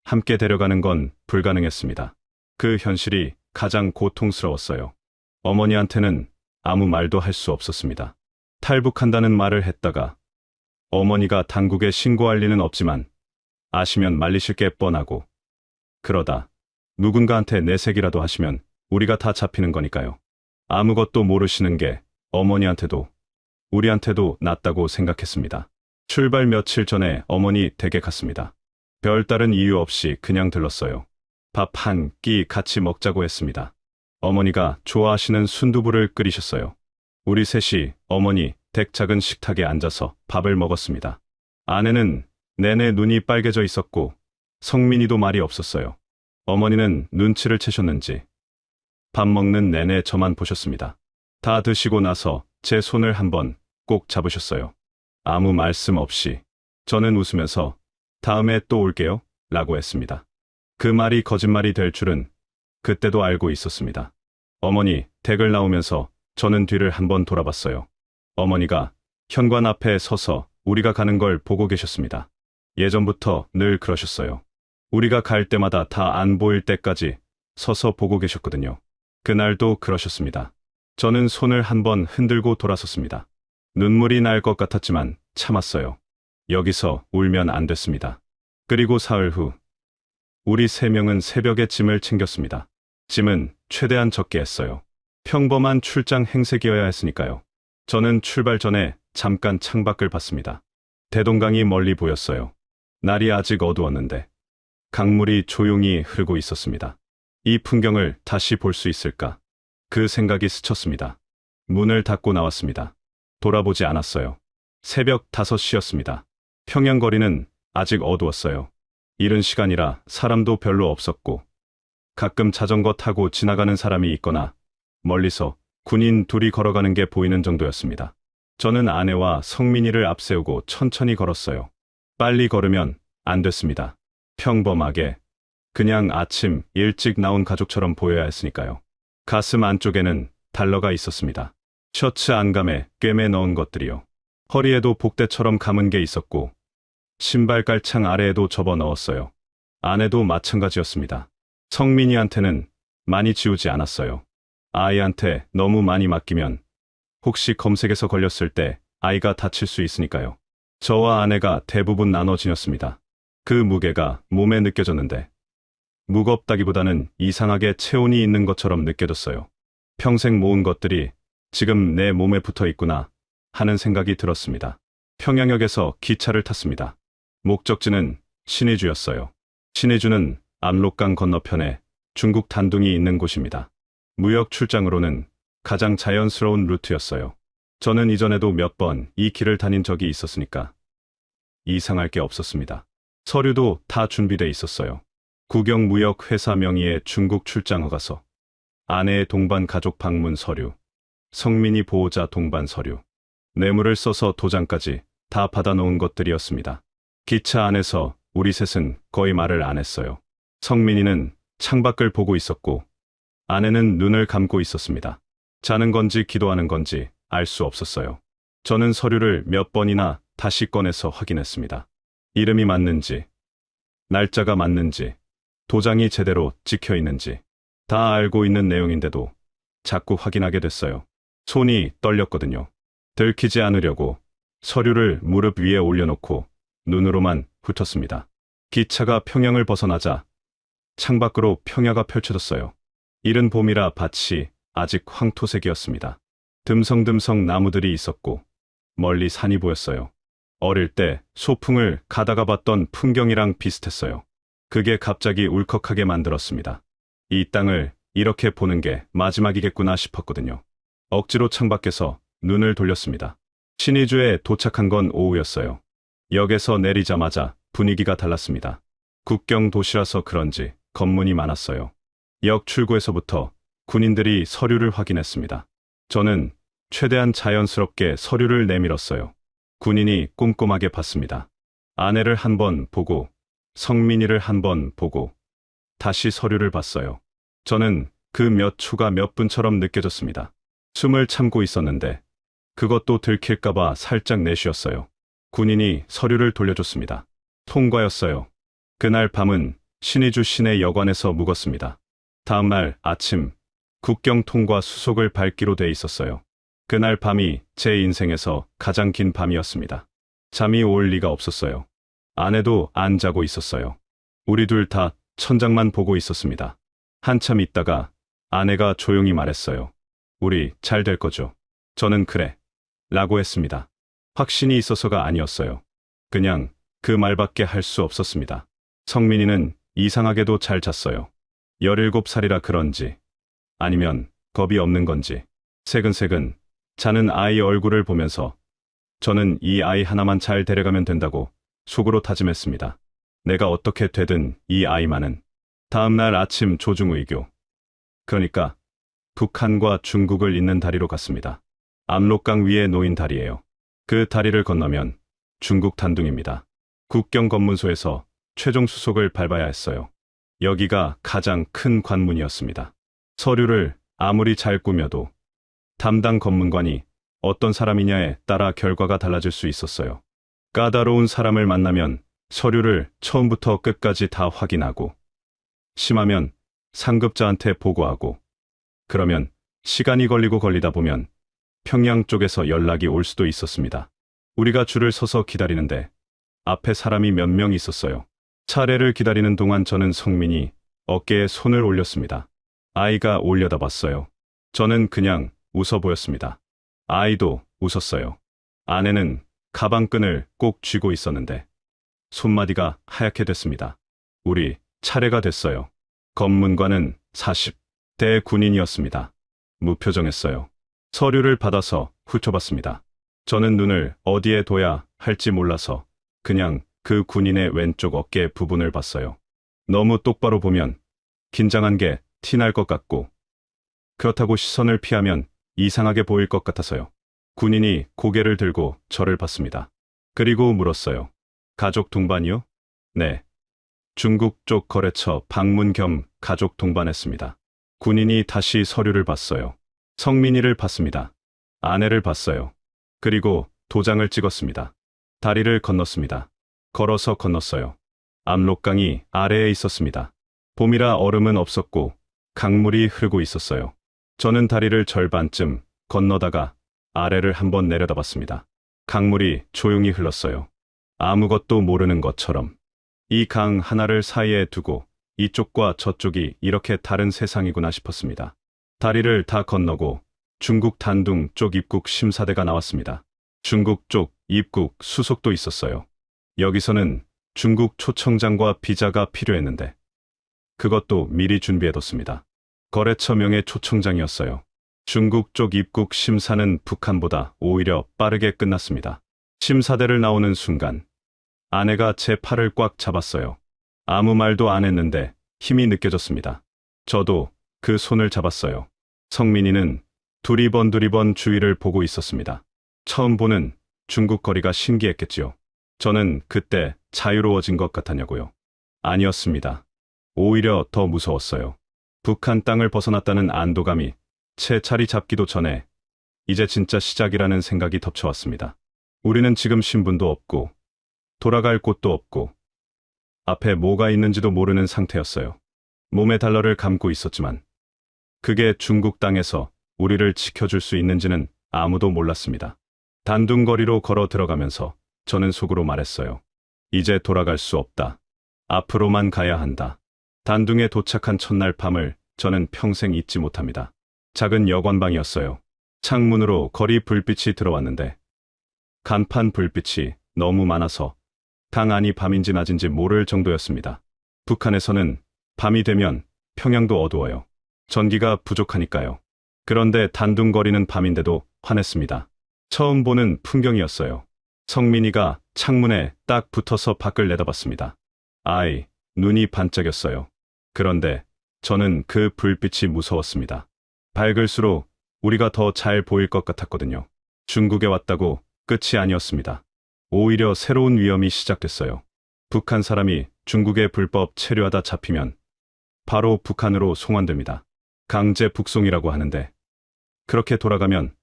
함께 데려가는 건 불가능했습니다. 그 현실이 가장 고통스러웠어요. 어머니한테는 아무 말도 할 수 없었습니다. 탈북한다는 말을 했다가 어머니가 당국에 신고할 리는 없지만 아시면 말리실 게 뻔하고 그러다 누군가한테 내색이라도 하시면 우리가 다 잡히는 거니까요. 아무것도 모르시는 게 어머니한테도 우리한테도 낫다고 생각했습니다. 출발 며칠 전에 어머니 댁에 갔습니다. 별다른 이유 없이 그냥 들렀어요. 밥 한 끼 같이 먹자고 했습니다. 어머니가 좋아하시는 순두부를 끓이셨어요. 우리 셋이 어머니 댁 작은 식탁에 앉아서 밥을 먹었습니다. 아내는 내내 눈이 빨개져 있었고 성민이도 말이 없었어요. 어머니는 눈치를 채셨는지 밥 먹는 내내 저만 보셨습니다. 다 드시고 나서 제 손을 한번 꼭 잡으셨어요. 아무 말씀 없이. 저는 웃으면서 다음에 또 올게요 라고 했습니다. 그 말이 거짓말이 될 줄은 그때도 알고 있었습니다. 어머니 댁을 나오면서 저는 뒤를 한번 돌아봤어요. 어머니가 현관 앞에 서서 우리가 가는 걸 보고 계셨습니다. 예전부터 늘 그러셨어요. 우리가 갈 때마다 다 안 보일 때까지 서서 보고 계셨거든요. 그날도 그러셨습니다. 저는 손을 한번 흔들고 돌아섰습니다. 눈물이 날 것 같았지만 참았어요. 여기서 울면 안 됐습니다. 그리고 사흘 후 우리 세 명은 새벽에 짐을 챙겼습니다. 짐은 최대한 적게 했어요. 평범한 출장 행색이어야 했으니까요. 저는 출발 전에 잠깐 창밖을 봤습니다. 대동강이 멀리 보였어요. 날이 아직 어두웠는데 강물이 조용히 흐르고 있었습니다. 이 풍경을 다시 볼 수 있을까? 그 생각이 스쳤습니다. 문을 닫고 나왔습니다. 돌아보지 않았어요. 새벽 5시였습니다. 평양거리는 아직 어두웠어요. 이른 시간이라 사람도 별로 없었고 가끔 자전거 타고 지나가는 사람이 있거나 멀리서 군인 둘이 걸어가는 게 보이는 정도였습니다. 저는 아내와 성민이를 앞세우고 천천히 걸었어요. 빨리 걸으면 안 됐습니다. 평범하게 그냥 아침 일찍 나온 가족처럼 보여야 했으니까요. 가슴 안쪽에는 달러가 있었습니다. 셔츠 안감에 꿰매 넣은 것들이요. 허리에도 복대처럼 감은 게 있었고 신발 깔창 아래에도 접어 넣었어요. 아내도 마찬가지였습니다. 성민이한테는 많이 지우지 않았어요. 아이한테 너무 많이 맡기면 혹시 검색에서 걸렸을 때 아이가 다칠 수 있으니까요. 저와 아내가 대부분 나눠 지녔습니다. 그 무게가 몸에 느껴졌는데 무겁다기보다는 이상하게 체온이 있는 것처럼 느껴졌어요. 평생 모은 것들이 지금 내 몸에 붙어 있구나 하는 생각이 들었습니다. 평양역에서 기차를 탔습니다. 목적지는 신의주였어요. 신의주는 압록강 건너편에 중국 단둥이 있는 곳입니다. 무역 출장으로는 가장 자연스러운 루트였어요. 저는 이전에도 몇 번 이 길을 다닌 적이 있었으니까 이상할 게 없었습니다. 서류도 다 준비돼 있었어요. 국영무역회사 명의의 중국 출장 허가서, 아내의 동반 가족 방문 서류, 성민이 보호자 동반 서류, 뇌물을 써서 도장까지 다 받아놓은 것들이었습니다. 기차 안에서 우리 셋은 거의 말을 안 했어요. 성민이는 창밖을 보고 있었고 아내는 눈을 감고 있었습니다. 자는 건지 기도하는 건지 알 수 없었어요. 저는 서류를 몇 번이나 다시 꺼내서 확인했습니다. 이름이 맞는지, 날짜가 맞는지, 도장이 제대로 찍혀 있는지 다 알고 있는 내용인데도 자꾸 확인하게 됐어요. 손이 떨렸거든요. 들키지 않으려고 서류를 무릎 위에 올려놓고 눈으로만 훑었습니다. 기차가 평양을 벗어나자 창밖으로 평야가 펼쳐졌어요. 이른 봄이라 밭이 아직 황토색이었습니다. 듬성듬성 나무들이 있었고 멀리 산이 보였어요. 어릴 때 소풍을 가다가 봤던 풍경이랑 비슷했어요. 그게 갑자기 울컥하게 만들었습니다. 이 땅을 이렇게 보는 게 마지막이겠구나 싶었거든요. 억지로 창밖에서 눈을 돌렸습니다. 신의주에 도착한 건 오후였어요. 역에서 내리자마자 분위기가 달랐습니다. 국경 도시라서 그런지 검문이 많았어요. 역 출구에서부터 군인들이 서류를 확인했습니다. 저는 최대한 자연스럽게 서류를 내밀었어요. 군인이 꼼꼼하게 봤습니다. 아내를 한 번 보고, 성민이를 한 번 보고, 다시 서류를 봤어요. 저는 그 몇 초가 몇 분처럼 느껴졌습니다. 숨을 참고 있었는데 그것도 들킬까봐 살짝 내쉬었어요. 군인이 서류를 돌려줬습니다. 통과였어요. 그날 밤은 신의주 시내 여관에서 묵었습니다. 다음 날 아침 국경 통과 수속을 밟기로 돼 있었어요. 그날 밤이 제 인생에서 가장 긴 밤이었습니다. 잠이 올 리가 없었어요. 아내도 안 자고 있었어요. 우리 둘 다 천장만 보고 있었습니다. 한참 있다가 아내가 조용히 말했어요. 우리 잘 될 거죠? 저는 그래 라고 했습니다. 확신이 있어서가 아니었어요. 그냥 그 말밖에 할 수 없었습니다. 성민이는 이상하게도 잘 잤어요. 17살이라 그런지 아니면 겁이 없는 건지 새근새근 자는 아이 얼굴을 보면서 저는 이 아이 하나만 잘 데려가면 된다고 속으로 다짐했습니다. 내가 어떻게 되든 이 아이만은. 다음 날 아침 조중의교. 그러니까 북한과 중국을 잇는 다리로 갔습니다. 압록강 위에 놓인 다리예요. 그 다리를 건너면 중국 단둥입니다. 국경 검문소에서 최종 수속을 밟아야 했어요. 여기가 가장 큰 관문이었습니다. 서류를 아무리 잘 꾸며도 담당 검문관이 어떤 사람이냐에 따라 결과가 달라질 수 있었어요. 까다로운 사람을 만나면 서류를 처음부터 끝까지 다 확인하고, 심하면 상급자한테 보고하고, 그러면 시간이 걸리다 보면 평양 쪽에서 연락이 올 수도 있었습니다. 우리가 줄을 서서 기다리는데 앞에 사람이 몇 명 있었어요. 차례를 기다리는 동안 저는 성민이 어깨에 손을 올렸습니다. 아이가 올려다봤어요. 저는 그냥 웃어 보였습니다. 아이도 웃었어요. 아내는 가방끈을 꼭 쥐고 있었는데 손마디가 하얗게 됐습니다. 우리 차례가 됐어요. 검문관은 40대 군인이었습니다. 무표정했어요. 서류를 받아서 훑어봤습니다. 저는 눈을 어디에 둬야 할지 몰라서 그냥 그 군인의 왼쪽 어깨 부분을 봤어요. 너무 똑바로 보면 긴장한 게 티날 것 같고, 그렇다고 시선을 피하면 이상하게 보일 것 같아서요. 군인이 고개를 들고 저를 봤습니다. 그리고 물었어요. 가족 동반이요? 네. 중국 쪽 거래처 방문 겸 가족 동반했습니다. 군인이 다시 서류를 봤어요. 성민이를 봤습니다. 아내를 봤어요. 그리고 도장을 찍었습니다. 다리를 건넜습니다. 걸어서 건넜어요. 압록강이 아래에 있었습니다. 봄이라 얼음은 없었고 강물이 흐르고 있었어요. 저는 다리를 절반쯤 건너다가 아래를 한번 내려다봤습니다. 강물이 조용히 흘렀어요. 아무것도 모르는 것처럼. 이 강 하나를 사이에 두고 이쪽과 저쪽이 이렇게 다른 세상이구나 싶었습니다. 다리를 다 건너고 중국 단둥 쪽 입국 심사대가 나왔습니다. 중국 쪽 입국 수속도 있었어요. 여기서는 중국 초청장과 비자가 필요했는데 그것도 미리 준비해뒀습니다. 거래처명의 초청장이었어요. 중국 쪽 입국 심사는 북한보다 오히려 빠르게 끝났습니다. 심사대를 나오는 순간 아내가 제 팔을 꽉 잡았어요. 아무 말도 안 했는데 힘이 느껴졌습니다. 저도 그 손을 잡았어요. 성민이는 두리번 주위를 보고 있었습니다. 처음 보는 중국 거리가 신기했겠지요. 저는 그때 자유로워진 것 같았냐고요. 아니었습니다. 오히려 더 무서웠어요. 북한 땅을 벗어났다는 안도감이 채 자리 잡기도 전에 이제 진짜 시작이라는 생각이 덮쳐왔습니다. 우리는 지금 신분도 없고 돌아갈 곳도 없고 앞에 뭐가 있는지도 모르는 상태였어요. 몸에 달러를 감고 있었지만 그게 중국 땅에서 우리를 지켜줄 수 있는지는 아무도 몰랐습니다. 단둥거리로 걸어 들어가면서 저는 속으로 말했어요. 이제 돌아갈 수 없다. 앞으로만 가야 한다. 단둥에 도착한 첫날 밤을 저는 평생 잊지 못합니다. 작은 여관방이었어요. 창문으로 거리 불빛이 들어왔는데 간판 불빛이 너무 많아서 당 안이 밤인지 낮인지 모를 정도였습니다. 북한에서는 밤이 되면 평양도 어두워요. 전기가 부족하니까요. 그런데 단둥거리는 밤인데도 화냈습니다. 처음 보는 풍경이었어요. 성민이가 창문에 딱 붙어서 밖을 내다봤습니다. 아이, 눈이 반짝였어요. 그런데 저는 그 불빛이 무서웠습니다. 밝을수록 우리가 더 잘 보일 것 같았거든요. 중국에 왔다고 끝이 아니었습니다. 오히려 새로운 위험이 시작됐어요. 북한 사람이 중국에 불법 체류하다 잡히면 바로 북한으로 송환됩니다. 강제 북송이라고 하는데 그렇게 돌아가면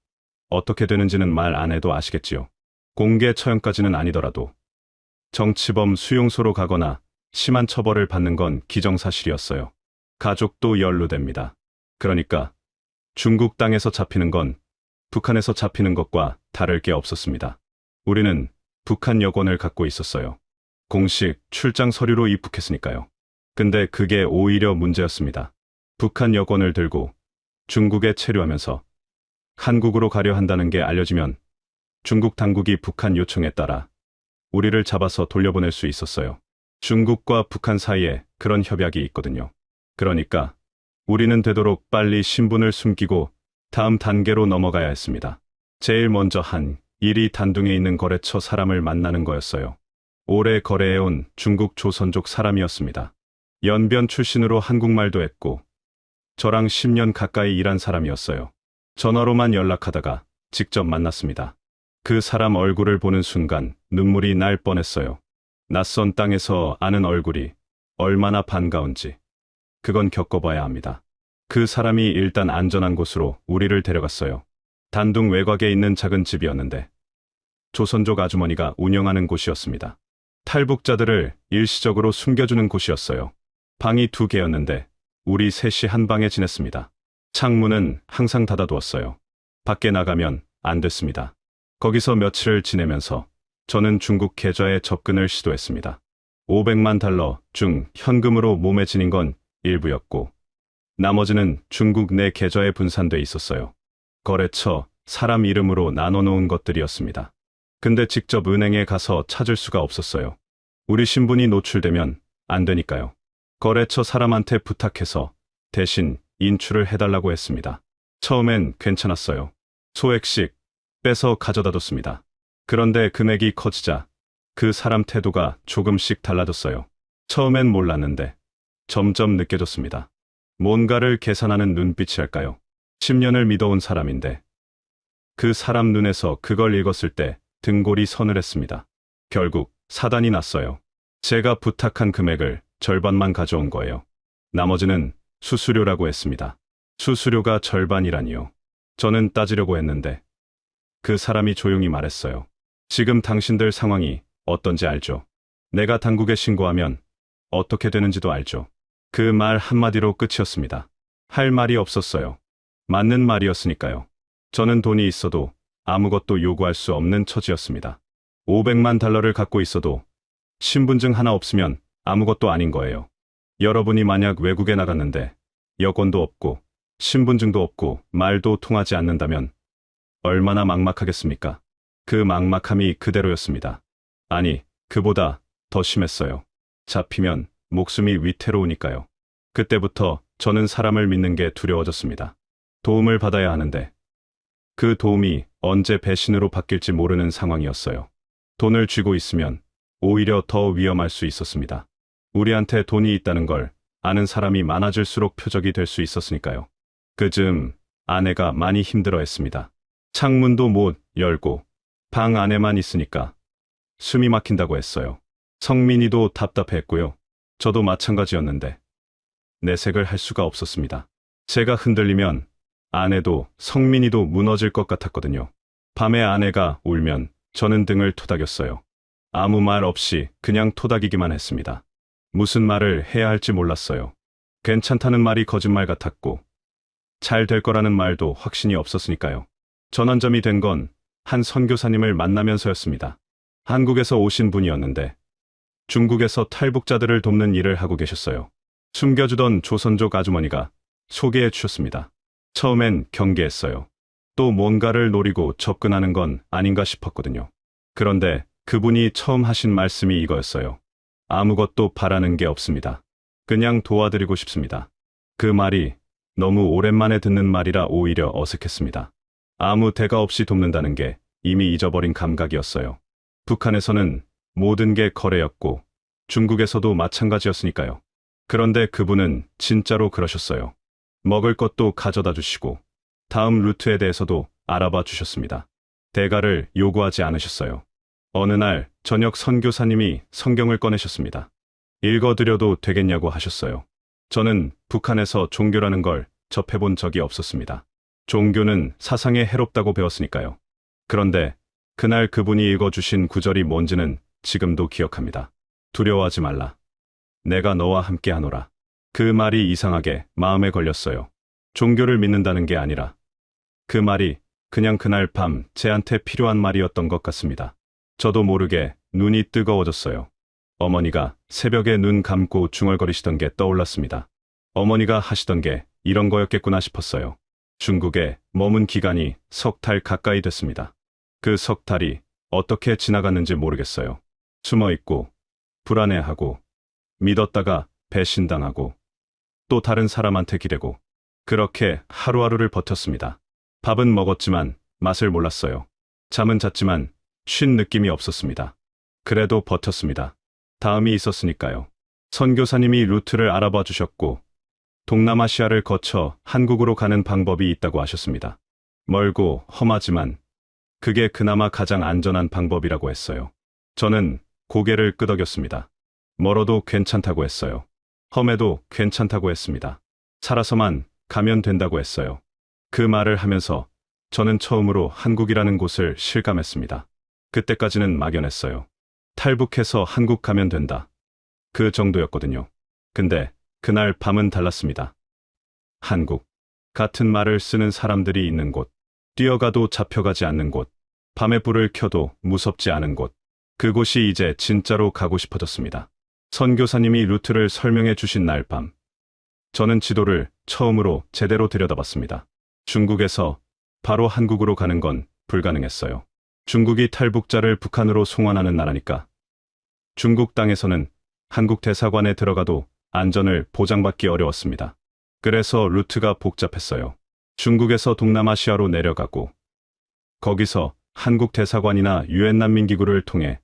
어떻게 되는지는 말 안 해도 아시겠지요. 공개 처형까지는 아니더라도 정치범 수용소로 가거나 심한 처벌을 받는 건 기정사실이었어요. 가족도 연루됩니다. 그러니까 중국 땅에서 잡히는 건 북한에서 잡히는 것과 다를 게 없었습니다. 우리는 북한 여권을 갖고 있었어요. 공식 출장 서류로 입국했으니까요. 근데 그게 오히려 문제였습니다. 북한 여권을 들고 중국에 체류하면서 한국으로 가려 한다는 게 알려지면 중국 당국이 북한 요청에 따라 우리를 잡아서 돌려보낼 수 있었어요. 중국과 북한 사이에 그런 협약이 있거든요. 그러니까 우리는 되도록 빨리 신분을 숨기고 다음 단계로 넘어가야 했습니다. 제일 먼저 한 일이 단둥에 있는 거래처 사람을 만나는 거였어요. 오래 거래해온 중국 조선족 사람이었습니다. 연변 출신으로 한국말도 했고 저랑 10년 가까이 일한 사람이었어요. 전화로만 연락하다가 직접 만났습니다. 그 사람 얼굴을 보는 순간 눈물이 날 뻔했어요. 낯선 땅에서 아는 얼굴이 얼마나 반가운지 그건 겪어봐야 합니다. 그 사람이 일단 안전한 곳으로 우리를 데려갔어요. 단둥 외곽에 있는 작은 집이었는데 조선족 아주머니가 운영하는 곳이었습니다. 탈북자들을 일시적으로 숨겨주는 곳이었어요. 방이 2개였는데 우리 셋이 한 방에 지냈습니다. 창문은 항상 닫아두었어요. 밖에 나가면 안 됐습니다. 거기서 며칠을 지내면서 저는 중국 계좌에 접근을 시도했습니다. 500만 달러 중 현금으로 몸에 지닌 건 일부였고 나머지는 중국 내 계좌에 분산돼 있었어요. 거래처, 사람 이름으로 나눠놓은 것들이었습니다. 근데 직접 은행에 가서 찾을 수가 없었어요. 우리 신분이 노출되면 안 되니까요. 거래처 사람한테 부탁해서 대신 인출을 해달라고 했습니다. 처음엔 괜찮았어요. 소액씩 빼서 가져다 뒀습니다. 그런데 금액이 커지자 그 사람 태도가 조금씩 달라졌어요. 처음엔 몰랐는데 점점 느껴졌습니다. 뭔가를 계산하는 눈빛이랄까요. 10년을 믿어온 사람인데 그 사람 눈에서 그걸 읽었을 때 등골이 서늘했습니다. 결국 사단이 났어요. 제가 부탁한 금액을 절반만 가져온 거예요. 나머지는 수수료라고 했습니다. 수수료가 절반이라니요. 저는 따지려고 했는데 그 사람이 조용히 말했어요. 지금 당신들 상황이 어떤지 알죠? 내가 당국에 신고하면 어떻게 되는지도 알죠? 그 말 한마디로 끝이었습니다. 할 말이 없었어요. 맞는 말이었으니까요. 저는 돈이 있어도 아무것도 요구할 수 없는 처지였습니다. 500만 달러를 갖고 있어도 신분증 하나 없으면 아무것도 아닌 거예요. 여러분이 만약 외국에 나갔는데 여권도 없고 신분증도 없고 말도 통하지 않는다면 얼마나 막막하겠습니까? 그 막막함이 그대로였습니다. 아니, 그보다 더 심했어요. 잡히면 목숨이 위태로우니까요. 그때부터 저는 사람을 믿는 게 두려워졌습니다. 도움을 받아야 하는데 그 도움이 언제 배신으로 바뀔지 모르는 상황이었어요. 돈을 쥐고 있으면 오히려 더 위험할 수 있었습니다. 우리한테 돈이 있다는 걸 아는 사람이 많아질수록 표적이 될 수 있었으니까요. 그즈음 아내가 많이 힘들어했습니다. 창문도 못 열고 방 안에만 있으니까 숨이 막힌다고 했어요. 성민이도 답답했고요. 저도 마찬가지였는데 내색을 할 수가 없었습니다. 제가 흔들리면 아내도 성민이도 무너질 것 같았거든요. 밤에 아내가 울면 저는 등을 토닥였어요. 아무 말 없이 그냥 토닥이기만 했습니다. 무슨 말을 해야 할지 몰랐어요. 괜찮다는 말이 거짓말 같았고 잘 될 거라는 말도 확신이 없었으니까요. 전환점이 된 건 한 선교사님을 만나면서였습니다. 한국에서 오신 분이었는데 중국에서 탈북자들을 돕는 일을 하고 계셨어요. 숨겨주던 조선족 아주머니가 소개해 주셨습니다. 처음엔 경계했어요. 또 뭔가를 노리고 접근하는 건 아닌가 싶었거든요. 그런데 그분이 처음 하신 말씀이 이거였어요. 아무것도 바라는 게 없습니다. 그냥 도와드리고 싶습니다. 그 말이 너무 오랜만에 듣는 말이라 오히려 어색했습니다. 아무 대가 없이 돕는다는 게 이미 잊어버린 감각이었어요. 북한에서는 모든 게 거래였고 중국에서도 마찬가지였으니까요. 그런데 그분은 진짜로 그러셨어요. 먹을 것도 가져다 주시고 다음 루트에 대해서도 알아봐 주셨습니다. 대가를 요구하지 않으셨어요. 어느 날 저녁 선교사님이 성경을 꺼내셨습니다. 읽어드려도 되겠냐고 하셨어요. 저는 북한에서 종교라는 걸 접해본 적이 없었습니다. 종교는 사상에 해롭다고 배웠으니까요. 그런데 그날 그분이 읽어주신 구절이 뭔지는 지금도 기억합니다. 두려워하지 말라. 내가 너와 함께하노라. 그 말이 이상하게 마음에 걸렸어요. 종교를 믿는다는 게 아니라 그 말이 그냥 그날 밤 제한테 필요한 말이었던 것 같습니다. 저도 모르게 눈이 뜨거워졌어요. 어머니가 새벽에 눈 감고 중얼거리시던 게 떠올랐습니다. 어머니가 하시던 게 이런 거였겠구나 싶었어요. 중국에 머문 기간이 석 달 가까이 됐습니다. 그 석 달이 어떻게 지나갔는지 모르겠어요. 숨어있고 불안해하고 믿었다가 배신당하고 또 다른 사람한테 기대고 그렇게 하루하루를 버텼습니다. 밥은 먹었지만 맛을 몰랐어요. 잠은 잤지만 쉰 느낌이 없었습니다. 그래도 버텼습니다. 다음이 있었으니까요. 선교사님이 루트를 알아봐 주셨고 동남아시아를 거쳐 한국으로 가는 방법이 있다고 하셨습니다. 멀고 험하지만 그게 그나마 가장 안전한 방법이라고 했어요. 저는 고개를 끄덕였습니다. 멀어도 괜찮다고 했어요. 험해도 괜찮다고 했습니다. 살아서만 가면 된다고 했어요. 그 말을 하면서 저는 처음으로 한국이라는 곳을 실감했습니다. 그때까지는 막연했어요. 탈북해서 한국 가면 된다. 그 정도였거든요. 근데 그날 밤은 달랐습니다. 한국. 같은 말을 쓰는 사람들이 있는 곳. 뛰어가도 잡혀가지 않는 곳. 밤에 불을 켜도 무섭지 않은 곳. 그곳이 이제 진짜로 가고 싶어졌습니다. 선교사님이 루트를 설명해 주신 날 밤. 저는 지도를 처음으로 제대로 들여다봤습니다. 중국에서 바로 한국으로 가는 건 불가능했어요. 중국이 탈북자를 북한으로 송환하는 나라니까. 중국 땅에서는 한국 대사관에 들어가도 안전을 보장받기 어려웠습니다. 그래서 루트가 복잡했어요. 중국에서 동남아시아로 내려가고 거기서 한국 대사관이나 유엔 난민기구를 통해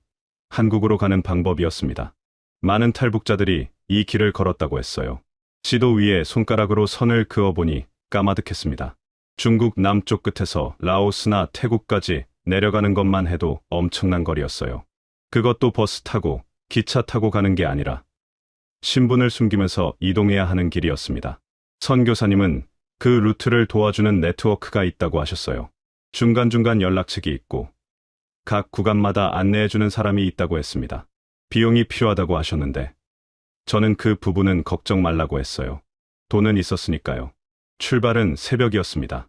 한국으로 가는 방법이었습니다. 많은 탈북자들이 이 길을 걸었다고 했어요. 지도 위에 손가락으로 선을 그어보니 까마득했습니다. 중국 남쪽 끝에서 라오스나 태국까지 내려가는 것만 해도 엄청난 거리였어요. 그것도 버스 타고 기차 타고 가는 게 아니라 신분을 숨기면서 이동해야 하는 길이었습니다. 선교사님은 그 루트를 도와주는 네트워크가 있다고 하셨어요. 중간중간 연락책이 있고 각 구간마다 안내해주는 사람이 있다고 했습니다. 비용이 필요하다고 하셨는데 저는 그 부분은 걱정 말라고 했어요. 돈은 있었으니까요. 출발은 새벽이었습니다.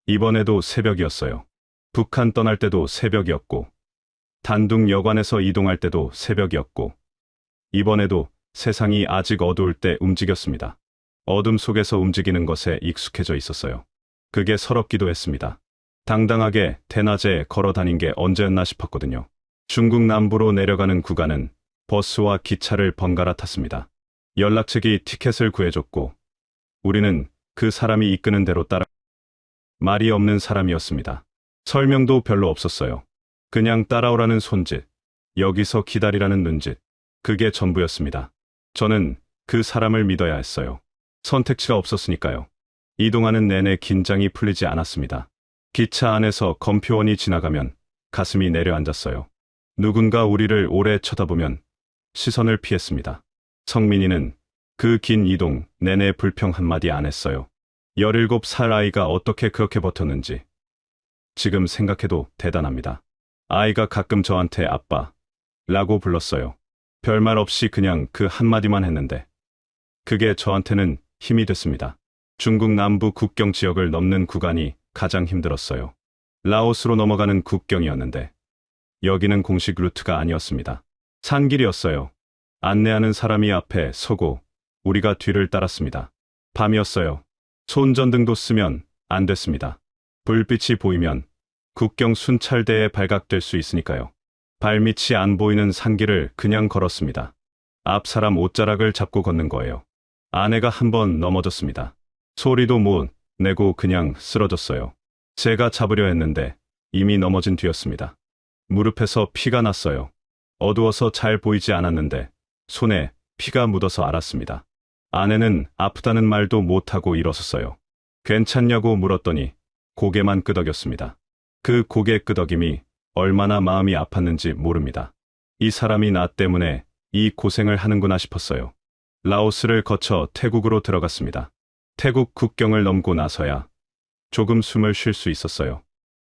이번에도 새벽이었어요. 북한 떠날 때도 새벽이었고 단둥 여관에서 이동할 때도 새벽이었고 이번에도 세상이 아직 어두울 때 움직였습니다. 어둠 속에서 움직이는 것에 익숙해져 있었어요. 그게 서럽기도 했습니다. 당당하게 대낮에 걸어 다닌 게 언제였나 싶었거든요. 중국 남부로 내려가는 구간은 버스와 기차를 번갈아 탔습니다. 연락책이 티켓을 구해줬고 우리는 그 사람이 이끄는 대로 따라 말이 없는 사람이었습니다. 설명도 별로 없었어요. 그냥 따라오라는 손짓, 여기서 기다리라는 눈짓, 그게 전부였습니다. 저는 그 사람을 믿어야 했어요. 선택지가 없었으니까요. 이동하는 내내 긴장이 풀리지 않았습니다. 기차 안에서 검표원이 지나가면 가슴이 내려앉았어요. 누군가 우리를 오래 쳐다보면 시선을 피했습니다. 성민이는 그 긴 이동 내내 불평 한마디 안 했어요. 17살 아이가 어떻게 그렇게 버텼는지 지금 생각해도 대단합니다. 아이가 가끔 저한테 아빠라고 불렀어요. 별말 없이 그냥 그 한마디만 했는데 그게 저한테는 힘이 됐습니다. 중국 남부 국경 지역을 넘는 구간이 가장 힘들었어요. 라오스로 넘어가는 국경이었는데 여기는 공식 루트가 아니었습니다. 산길이었어요. 안내하는 사람이 앞에 서고 우리가 뒤를 따랐습니다. 밤이었어요. 손전등도 쓰면 안 됐습니다. 불빛이 보이면 국경 순찰대에 발각될 수 있으니까요. 발밑이 안 보이는 산길을 그냥 걸었습니다. 앞 사람 옷자락을 잡고 걷는 거예요. 아내가 한 번 넘어졌습니다. 소리도 못 내고 그냥 쓰러졌어요. 제가 잡으려 했는데 이미 넘어진 뒤였습니다. 무릎에서 피가 났어요. 어두워서 잘 보이지 않았는데 손에 피가 묻어서 알았습니다. 아내는 아프다는 말도 못하고 일어섰어요. 괜찮냐고 물었더니 고개만 끄덕였습니다. 그 고개 끄덕임이 얼마나 마음이 아팠는지 모릅니다. 이 사람이 나 때문에 이 고생을 하는구나 싶었어요. 라오스를 거쳐 태국으로 들어갔습니다. 태국 국경을 넘고 나서야 조금 숨을 쉴 수 있었어요.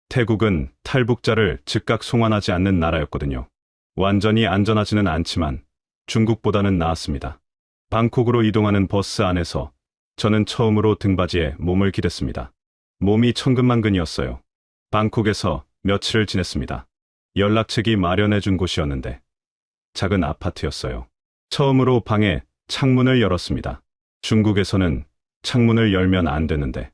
태국은 탈북자를 즉각 송환하지 않는 나라였거든요. 완전히 안전하지는 않지만 중국보다는 나았습니다. 방콕으로 이동하는 버스 안에서 저는 처음으로 등받이에 몸을 기댔습니다. 몸이 천근만근이었어요. 방콕에서 며칠을 지냈습니다. 연락책이 마련해준 곳이었는데 작은 아파트였어요. 처음으로 방에 창문을 열었습니다. 중국에서는 창문을 열면 안 되는데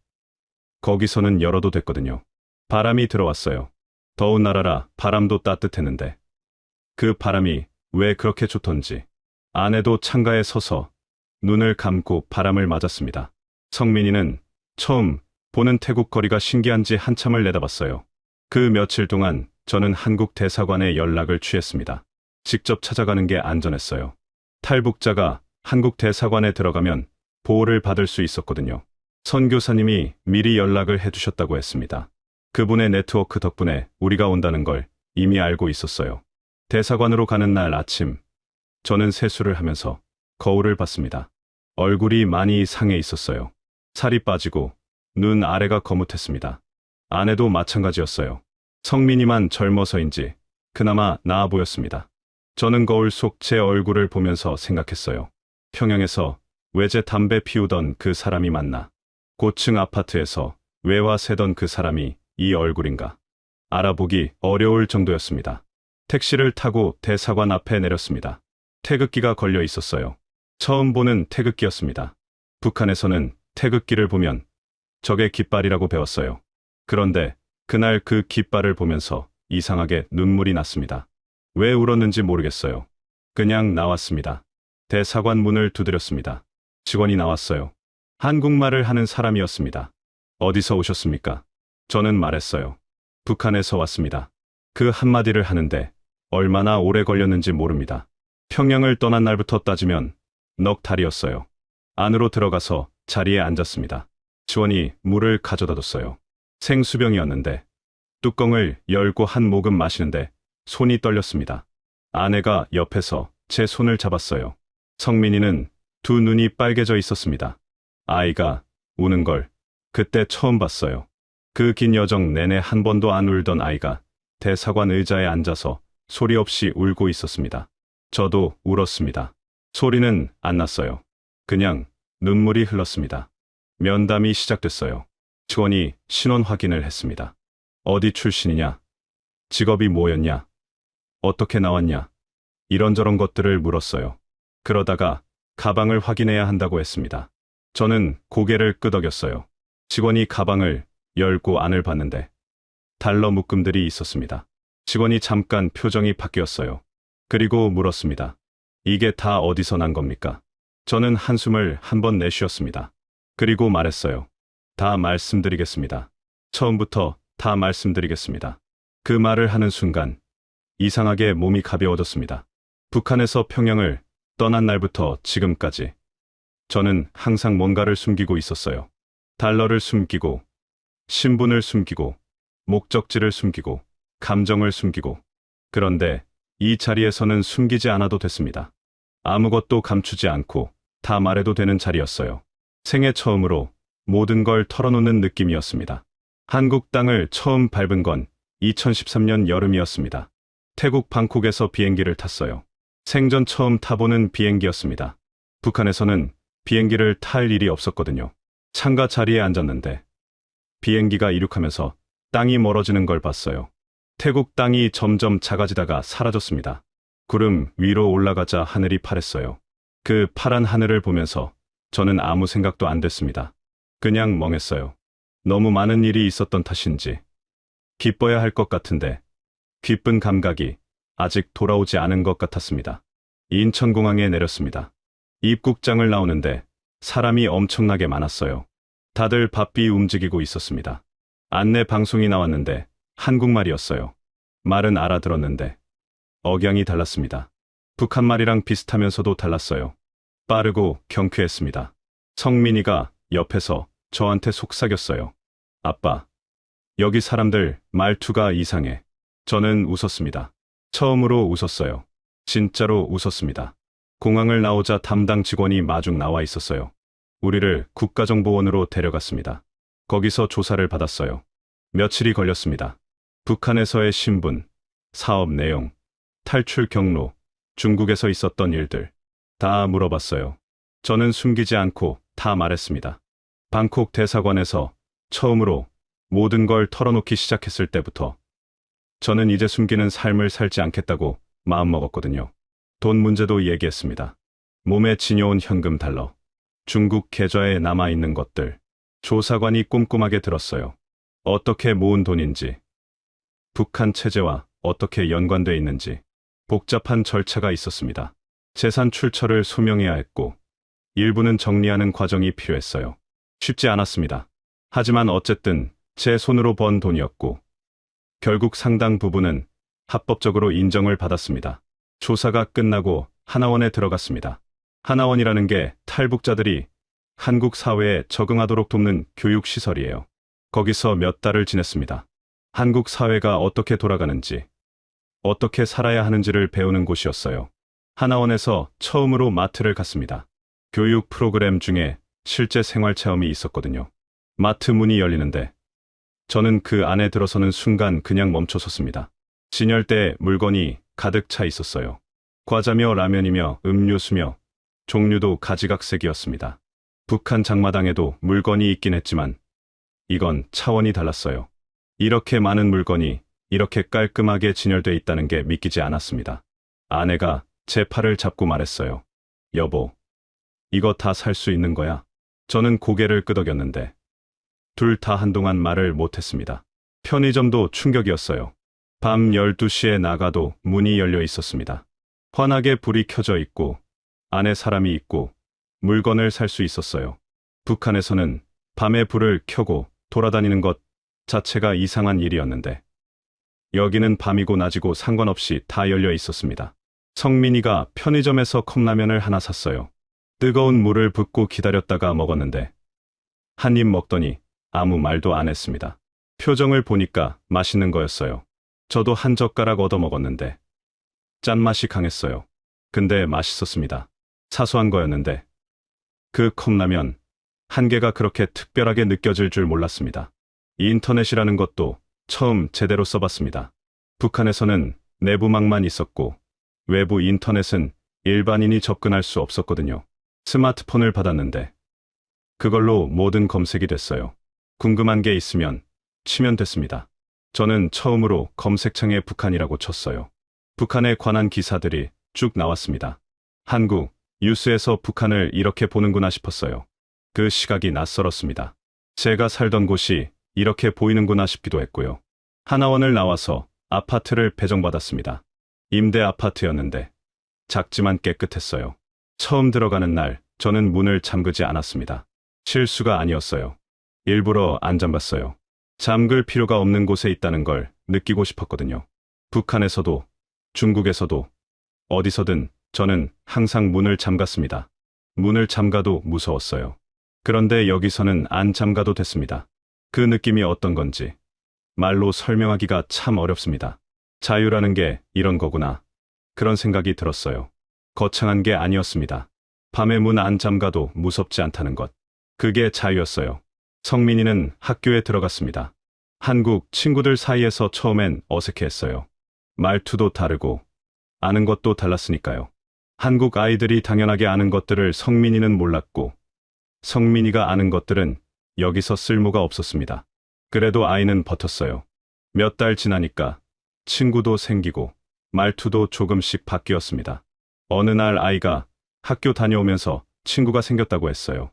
거기서는 열어도 됐거든요. 바람이 들어왔어요. 더운 나라라 바람도 따뜻했는데 그 바람이 왜 그렇게 좋던지 아내도 창가에 서서 눈을 감고 바람을 맞았습니다. 성민이는 처음 보는 태국 거리가 신기한지 한참을 내다봤어요. 그 며칠 동안 저는 한국 대사관에 연락을 취했습니다. 직접 찾아가는 게 안전했어요. 탈북자가 한국 대사관에 들어가면 보호를 받을 수 있었거든요. 선교사님이 미리 연락을 해주셨다고 했습니다. 그분의 네트워크 덕분에 우리가 온다는 걸 이미 알고 있었어요. 대사관으로 가는 날 아침, 저는 세수를 하면서 거울을 봤습니다. 얼굴이 많이 상해 있었어요. 살이 빠지고 눈 아래가 거뭇했습니다. 아내도 마찬가지였어요. 성민이만 젊어서인지 그나마 나아 보였습니다. 저는 거울 속 제 얼굴을 보면서 생각했어요. 평양에서 외제 담배 피우던 그 사람이 맞나? 고층 아파트에서 외화 세던 그 사람이 이 얼굴인가? 알아보기 어려울 정도였습니다. 택시를 타고 대사관 앞에 내렸습니다. 태극기가 걸려 있었어요. 처음 보는 태극기였습니다. 북한에서는 태극기를 보면 적의 깃발이라고 배웠어요. 그런데 그날 그 깃발을 보면서 이상하게 눈물이 났습니다. 왜 울었는지 모르겠어요. 그냥 나왔습니다. 대사관 문을 두드렸습니다. 직원이 나왔어요. 한국말을 하는 사람이었습니다. 어디서 오셨습니까? 저는 말했어요. 북한에서 왔습니다. 그 한마디를 하는데 얼마나 오래 걸렸는지 모릅니다. 평양을 떠난 날부터 따지면 넉 달이었어요. 안으로 들어가서 자리에 앉았습니다. 직원이 물을 가져다 줬어요. 생수병이었는데 뚜껑을 열고 한 모금 마시는데 손이 떨렸습니다. 아내가 옆에서 제 손을 잡았어요. 성민이는 두 눈이 빨개져 있었습니다. 아이가 우는 걸 그때 처음 봤어요. 그 긴 여정 내내 한 번도 안 울던 아이가 대사관 의자에 앉아서 소리 없이 울고 있었습니다. 저도 울었습니다. 소리는 안 났어요. 그냥 눈물이 흘렀습니다. 면담이 시작됐어요. 직원이 신원 확인을 했습니다. 어디 출신이냐? 직업이 뭐였냐? 어떻게 나왔냐? 이런저런 것들을 물었어요. 그러다가 가방을 확인해야 한다고 했습니다. 저는 고개를 끄덕였어요. 직원이 가방을 열고 안을 봤는데 달러 묶음들이 있었습니다. 직원이 잠깐 표정이 바뀌었어요. 그리고 물었습니다. 이게 다 어디서 난 겁니까? 저는 한숨을 한 번 내쉬었습니다. 그리고 말했어요. 다 말씀드리겠습니다. 처음부터 다 말씀드리겠습니다. 그 말을 하는 순간 이상하게 몸이 가벼워졌습니다. 북한에서 평양을 떠난 날부터 지금까지 저는 항상 뭔가를 숨기고 있었어요. 달러를 숨기고, 신분을 숨기고, 목적지를 숨기고, 감정을 숨기고. 그런데 이 자리에서는 숨기지 않아도 됐습니다. 아무것도 감추지 않고 다 말해도 되는 자리였어요. 생애 처음으로 모든 걸 털어놓는 느낌이었습니다. 한국 땅을 처음 밟은 건 2013년 여름이었습니다. 태국 방콕에서 비행기를 탔어요. 생전 처음 타보는 비행기였습니다. 북한에서는 비행기를 탈 일이 없었거든요. 창가 자리에 앉았는데 비행기가 이륙하면서 땅이 멀어지는 걸 봤어요. 태국 땅이 점점 작아지다가 사라졌습니다. 구름 위로 올라가자 하늘이 파랬어요. 그 파란 하늘을 보면서 저는 아무 생각도 안 됐습니다. 그냥 멍했어요. 너무 많은 일이 있었던 탓인지 기뻐야 할 것 같은데 기쁜 감각이 아직 돌아오지 않은 것 같았습니다. 인천공항에 내렸습니다. 입국장을 나오는데 사람이 엄청나게 많았어요. 다들 바삐 움직이고 있었습니다. 안내 방송이 나왔는데 한국말이었어요. 말은 알아들었는데 억양이 달랐습니다. 북한말이랑 비슷하면서도 달랐어요. 빠르고 경쾌했습니다. 성민이가 옆에서 저한테 속삭였어요. 아빠, 여기 사람들 말투가 이상해. 저는 웃었습니다. 처음으로 웃었어요. 진짜로 웃었습니다. 공항을 나오자 담당 직원이 마중 나와 있었어요. 우리를 국가정보원으로 데려갔습니다. 거기서 조사를 받았어요. 며칠이 걸렸습니다. 북한에서의 신분, 사업 내용, 탈출 경로, 중국에서 있었던 일들 다 물어봤어요. 저는 숨기지 않고 다 말했습니다. 방콕 대사관에서 처음으로 모든 걸 털어놓기 시작했을 때부터 저는 이제 숨기는 삶을 살지 않겠다고 마음먹었거든요. 돈 문제도 얘기했습니다. 몸에 지녀온 현금 달러, 중국 계좌에 남아있는 것들, 조사관이 꼼꼼하게 들었어요. 어떻게 모은 돈인지, 북한 체제와 어떻게 연관돼 있는지, 복잡한 절차가 있었습니다. 재산 출처를 소명해야 했고, 일부는 정리하는 과정이 필요했어요. 쉽지 않았습니다. 하지만 어쨌든 제 손으로 번 돈이었고, 결국 상당 부분은 합법적으로 인정을 받았습니다. 조사가 끝나고 하나원에 들어갔습니다. 하나원이라는 게 탈북자들이 한국 사회에 적응하도록 돕는 교육시설이에요. 거기서 몇 달을 지냈습니다. 한국 사회가 어떻게 돌아가는지, 어떻게 살아야 하는지를 배우는 곳이었어요. 하나원에서 처음으로 마트를 갔습니다. 교육 프로그램 중에 실제 생활 체험이 있었거든요. 마트 문이 열리는데 저는 그 안에 들어서는 순간 그냥 멈춰섰습니다. 진열대에 물건이 가득 차 있었어요. 과자며 라면이며 음료수며 종류도 가지각색이었습니다. 북한 장마당에도 물건이 있긴 했지만 이건 차원이 달랐어요. 이렇게 많은 물건이 이렇게 깔끔하게 진열돼 있다는 게 믿기지 않았습니다. 아내가 제 팔을 잡고 말했어요. 여보, 이거 다 살 수 있는 거야? 저는 고개를 끄덕였는데 둘 다 한동안 말을 못했습니다. 편의점도 충격이었어요. 밤 12시에 나가도 문이 열려 있었습니다. 환하게 불이 켜져 있고 안에 사람이 있고 물건을 살 수 있었어요. 북한에서는 밤에 불을 켜고 돌아다니는 것 자체가 이상한 일이었는데 여기는 밤이고 낮이고 상관없이 다 열려 있었습니다. 성민이가 편의점에서 컵라면을 하나 샀어요. 뜨거운 물을 붓고 기다렸다가 먹었는데 한 입 먹더니 아무 말도 안 했습니다. 표정을 보니까 맛있는 거였어요. 저도 한 젓가락 얻어 먹었는데 짠맛이 강했어요. 근데 맛있었습니다. 사소한 거였는데 그 컵라면 한 개가 그렇게 특별하게 느껴질 줄 몰랐습니다. 인터넷이라는 것도 처음 제대로 써봤습니다. 북한에서는 내부망만 있었고 외부 인터넷은 일반인이 접근할 수 없었거든요. 스마트폰을 받았는데 그걸로 모든 검색이 됐어요. 궁금한 게 있으면 치면 됐습니다. 저는 처음으로 검색창에 북한이라고 쳤어요. 북한에 관한 기사들이 쭉 나왔습니다. 한국 뉴스에서 북한을 이렇게 보는구나 싶었어요. 그 시각이 낯설었습니다. 제가 살던 곳이 이렇게 보이는구나 싶기도 했고요. 하나원을 나와서 아파트를 배정받았습니다. 임대 아파트였는데 작지만 깨끗했어요. 처음 들어가는 날 저는 문을 잠그지 않았습니다. 실수가 아니었어요. 일부러 안 잠갔어요. 잠글 필요가 없는 곳에 있다는 걸 느끼고 싶었거든요. 북한에서도 중국에서도 어디서든 저는 항상 문을 잠갔습니다. 문을 잠가도 무서웠어요. 그런데 여기서는 안 잠가도 됐습니다. 그 느낌이 어떤 건지 말로 설명하기가 참 어렵습니다. 자유라는 게 이런 거구나. 그런 생각이 들었어요. 거창한 게 아니었습니다. 밤에 문 안 잠가도 무섭지 않다는 것. 그게 자유였어요. 성민이는 학교에 들어갔습니다. 한국 친구들 사이에서 처음엔 어색해했어요. 말투도 다르고 아는 것도 달랐으니까요. 한국 아이들이 당연하게 아는 것들을 성민이는 몰랐고 성민이가 아는 것들은 여기서 쓸모가 없었습니다. 그래도 아이는 버텼어요. 몇 달 지나니까 친구도 생기고 말투도 조금씩 바뀌었습니다. 어느 날 아이가 학교 다녀오면서 친구가 생겼다고 했어요.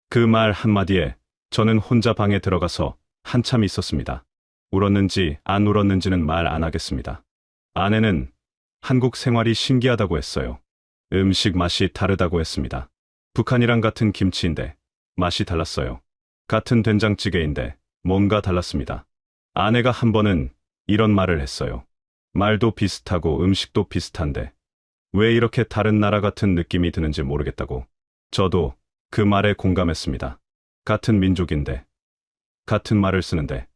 그 말 한마디에 저는 혼자 방에 들어가서 한참 있었습니다. 울었는지 안 울었는지는 말 안 하겠습니다. 아내는 한국 생활이 신기하다고 했어요. 음식 맛이 다르다고 했습니다. 북한이랑 같은 김치인데 맛이 달랐어요. 같은 된장찌개인데 뭔가 달랐습니다. 아내가 한 번은 이런 말을 했어요. 말도 비슷하고 음식도 비슷한데 왜 이렇게 다른 나라 같은 느낌이 드는지 모르겠다고. 저도 그 말에 공감했습니다. 같은 민족인데, 같은 말을 쓰는데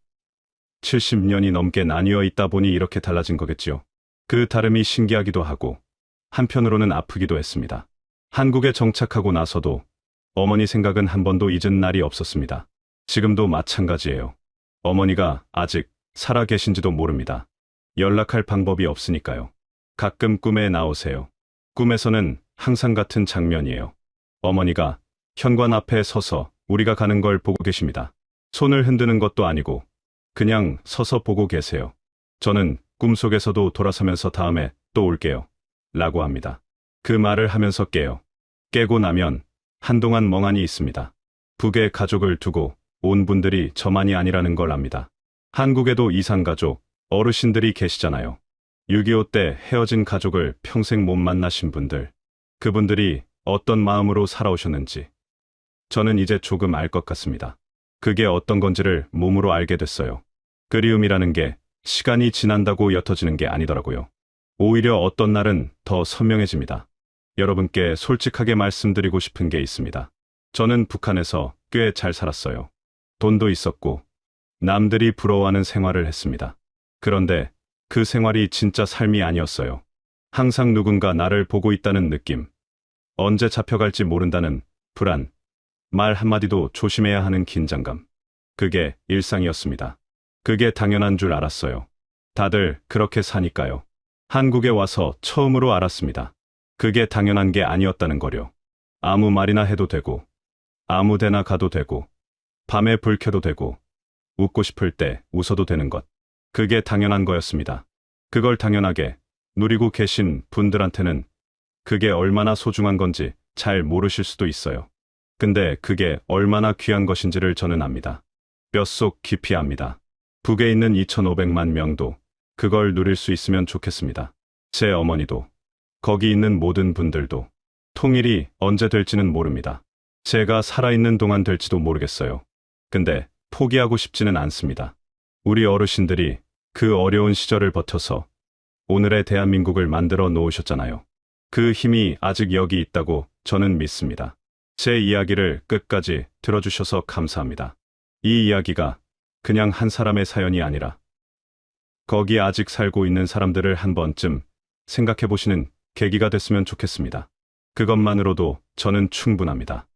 70년이 넘게 나뉘어 있다 보니 이렇게 달라진 거겠지요. 그 다름이 신기하기도 하고 한편으로는 아프기도 했습니다. 한국에 정착하고 나서도 어머니 생각은 한 번도 잊은 날이 없었습니다. 지금도 마찬가지예요. 어머니가 아직 살아 계신지도 모릅니다. 연락할 방법이 없으니까요. 가끔 꿈에 나오세요. 꿈에서는 항상 같은 장면이에요. 어머니가 현관 앞에 서서 우리가 가는 걸 보고 계십니다. 손을 흔드는 것도 아니고 그냥 서서 보고 계세요. 저는 꿈속에서도 돌아서면서 다음에 또 올게요. 라고 합니다. 그 말을 하면서 깨요. 깨고 나면 한동안 멍하니 있습니다. 북에 가족을 두고 온 분들이 저만이 아니라는 걸 압니다. 한국에도 이산가족, 어르신들이 계시잖아요. 6.25 때 헤어진 가족을 평생 못 만나신 분들, 그분들이 어떤 마음으로 살아오셨는지 저는 이제 조금 알 것 같습니다. 그게 어떤 건지를 몸으로 알게 됐어요. 그리움이라는 게 시간이 지난다고 옅어지는 게 아니더라고요. 오히려 어떤 날은 더 선명해집니다. 여러분께 솔직하게 말씀드리고 싶은 게 있습니다. 저는 북한에서 꽤 잘 살았어요. 돈도 있었고 남들이 부러워하는 생활을 했습니다. 그런데 그 생활이 진짜 삶이 아니었어요. 항상 누군가 나를 보고 있다는 느낌, 언제 잡혀갈지 모른다는 불안, 말 한마디도 조심해야 하는 긴장감. 그게 일상이었습니다. 그게 당연한 줄 알았어요. 다들 그렇게 사니까요. 한국에 와서 처음으로 알았습니다. 그게 당연한 게 아니었다는 거요. 아무 말이나 해도 되고, 아무 데나 가도 되고, 밤에 불 켜도 되고, 웃고 싶을 때 웃어도 되는 것. 그게 당연한 거였습니다. 그걸 당연하게 누리고 계신 분들한테는 그게 얼마나 소중한 건지 잘 모르실 수도 있어요. 근데 그게 얼마나 귀한 것인지를 저는 압니다. 뼛속 깊이 압니다. 북에 있는 2,500만 명도 그걸 누릴 수 있으면 좋겠습니다. 제 어머니도, 거기 있는 모든 분들도. 통일이 언제 될지는 모릅니다. 제가 살아있는 동안 될지도 모르겠어요. 근데 포기하고 싶지는 않습니다. 우리 어르신들이 그 어려운 시절을 버텨서 오늘의 대한민국을 만들어 놓으셨잖아요. 그 힘이 아직 여기 있다고 저는 믿습니다. 제 이야기를 끝까지 들어주셔서 감사합니다. 이 이야기가 그냥 한 사람의 사연이 아니라 거기 아직 살고 있는 사람들을 한 번쯤 생각해 보시는 계기가 됐으면 좋겠습니다. 그것만으로도 저는 충분합니다.